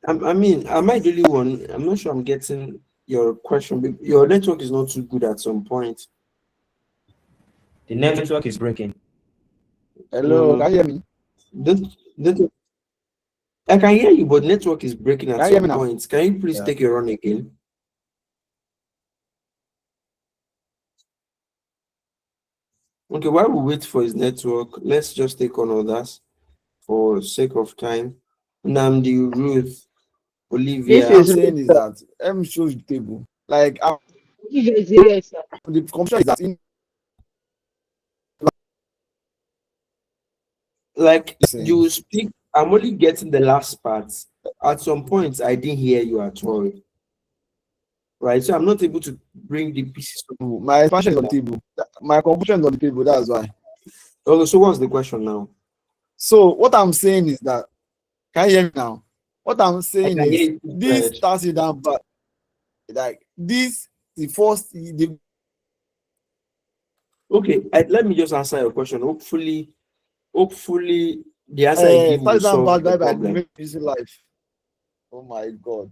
I mean, am I the only one? I'm not sure I'm getting your question. Your network is not too good at some point. The network is breaking. Hello, can you hear me? Don't, I can hear you, but network is breaking at Can you hear me some now? points. Can you please Yeah. take your run again? Okay, while we wait for his network, let's just take on others for sake of time. Namdi, Ruth, This Olivia. I'm is saying Ruth. is that let me show you the table. Like Yes, sir. the confusion is that Like saying you speak, I'm only getting the last part. At some points, I didn't hear you at all. Right, so I'm not able to bring the pieces. my expansion is on the table. My conclusion is on the table. That's why. Okay, so what's the question now? So what I'm saying is that can you hear me now? What I'm I saying can hear is you. Go this ahead. tax down, but like this the first the Okay, let me just answer your question. Hopefully, the answer I give will thousand solve bad the by problem. the busy life. Oh my god.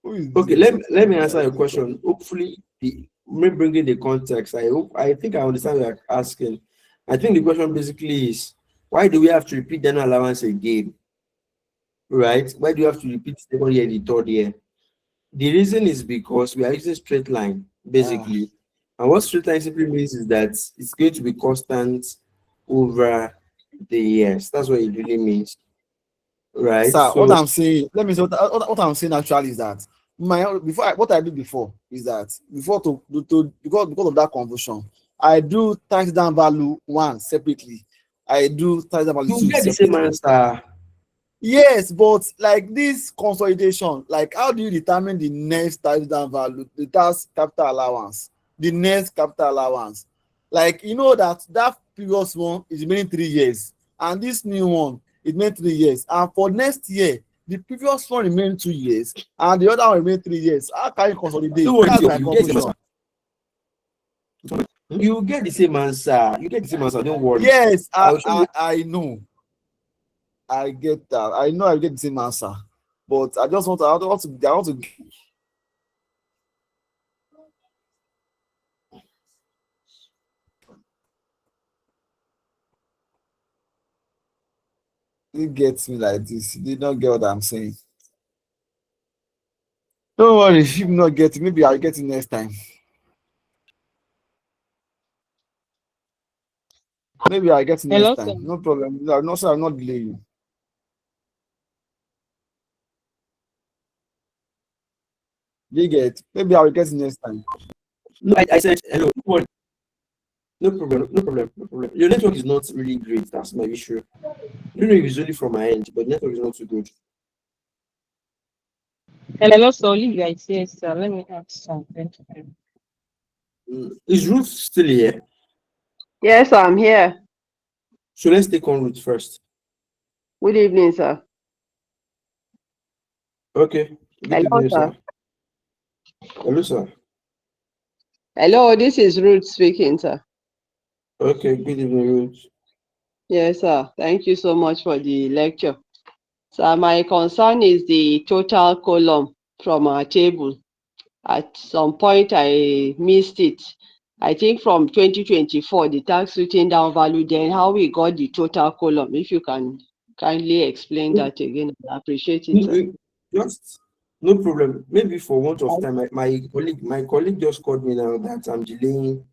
Who is Okay, this? let me answer your question. Hopefully, me bringing the context. I think I understand what you're asking. I think the question basically is, why do we have to repeat the allowance again? Right? Why do you have to repeat the second year, the third year? The reason is because we are using straight line, basically. And what straight line simply means is that it's going to be constant over the years. That's what it really means. Right? Sir, what So I'm saying, let me say what I'm saying actually is that what I did before is that before because of that conversion, I do tax down value one separately. I do tax down value you two get the same separately. answer. Yes, but like this consolidation, like how do you determine the next tax down value, the tax capital allowance, the next capital allowance? Like you know that previous one is remaining 3 years, and this new one is remaining 3 years, and for next year, the previous one remain 2 years, and the other one remain 3 years. How can you consolidate? Don't worry, That's my you get the same confusion. answer. You get the same answer. You get the same answer. Don't worry. Yes, I'll show you. I know. I get that. I know I get the same answer, but I just want to. I want to He gets me like this. He did not get what I'm saying. Don't worry, if you not get it, maybe I'll get it next time. Maybe I'll get it next Hello, sir. time. No problem. No, sir, I'll not delay you. You get? Maybe I'll get it next time. No, I said hello. Don't worry. No problem. No problem. No problem. Your network is not really great. That's my issue. I don't know if it's only from my end, but network is not too good. Hello, sir. Olivia is here, sir. Let me ask something. Is Ruth still here? Yes, I'm here. So let's take on Ruth first. Good evening, sir. Okay. Good Hello, evening, sir. sir. Hello, sir. Hello, this is Ruth speaking, sir. Okay. Good evening, Ruth. Yes, sir. Thank you so much for the lecture. So my concern is the total column from our table. At some point, I missed it. I think from 2024, the tax written down value, then how we got the total column. If you can kindly explain that again, I appreciate it, sir. Just no problem. Maybe for want of time, my colleague just called me now that I'm delaying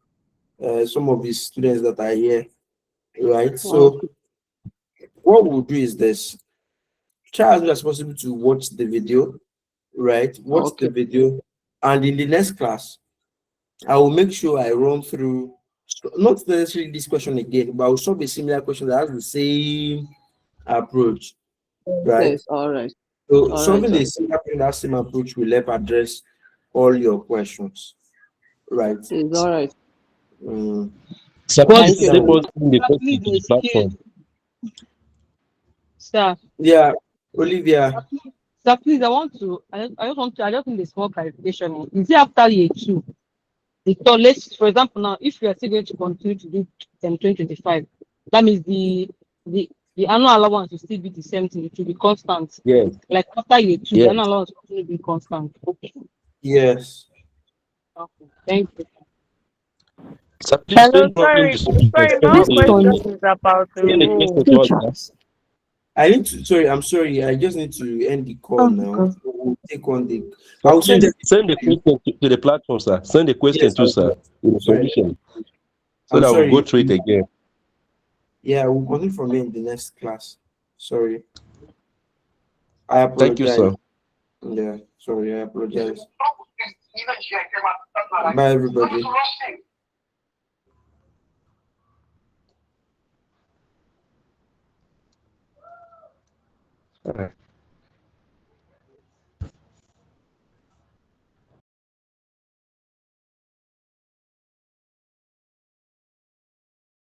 some of his students that are here. Right. So what we'll do is this: try as much as possible to watch the video. Right. Watch the video, and in the next class, I will make sure I run through not necessarily this question again, but I will solve a similar question that has the same approach. Right. Yes, all right. So All right, solving sir. the that same approach will help address all your questions. Right. It's all right. Sir, Thank please you. disable the Please question to the platform. Sir. Yeah, Olivia. Sir, please, I just need a small clarification. Is it after year two? So let's, for example, now, if we are still going to continue to do 2025, that means the annual allowance will still be the same thing. It will be constant. Yes. Like after year two, the Yes. annual allowance will still be constant. Okay. Yes. Okay. Thank you. Sir, please Hello, don't problem the subject. sorry, Send my the question is about the send the rule. question to us, sir. I need to I'm sorry, I just need to end the call now. So we'll take on the Sir, I'll send please it send the to you. question to the platform, sir. Send the question Yes, to sir with the sorry. solution, so I'm that we'll go sorry. through it again. Yeah, we'll continue from here in the next class. Sorry. I Thank you, apologize. sir. Yeah, sorry, I apologize. Bye everybody. All right.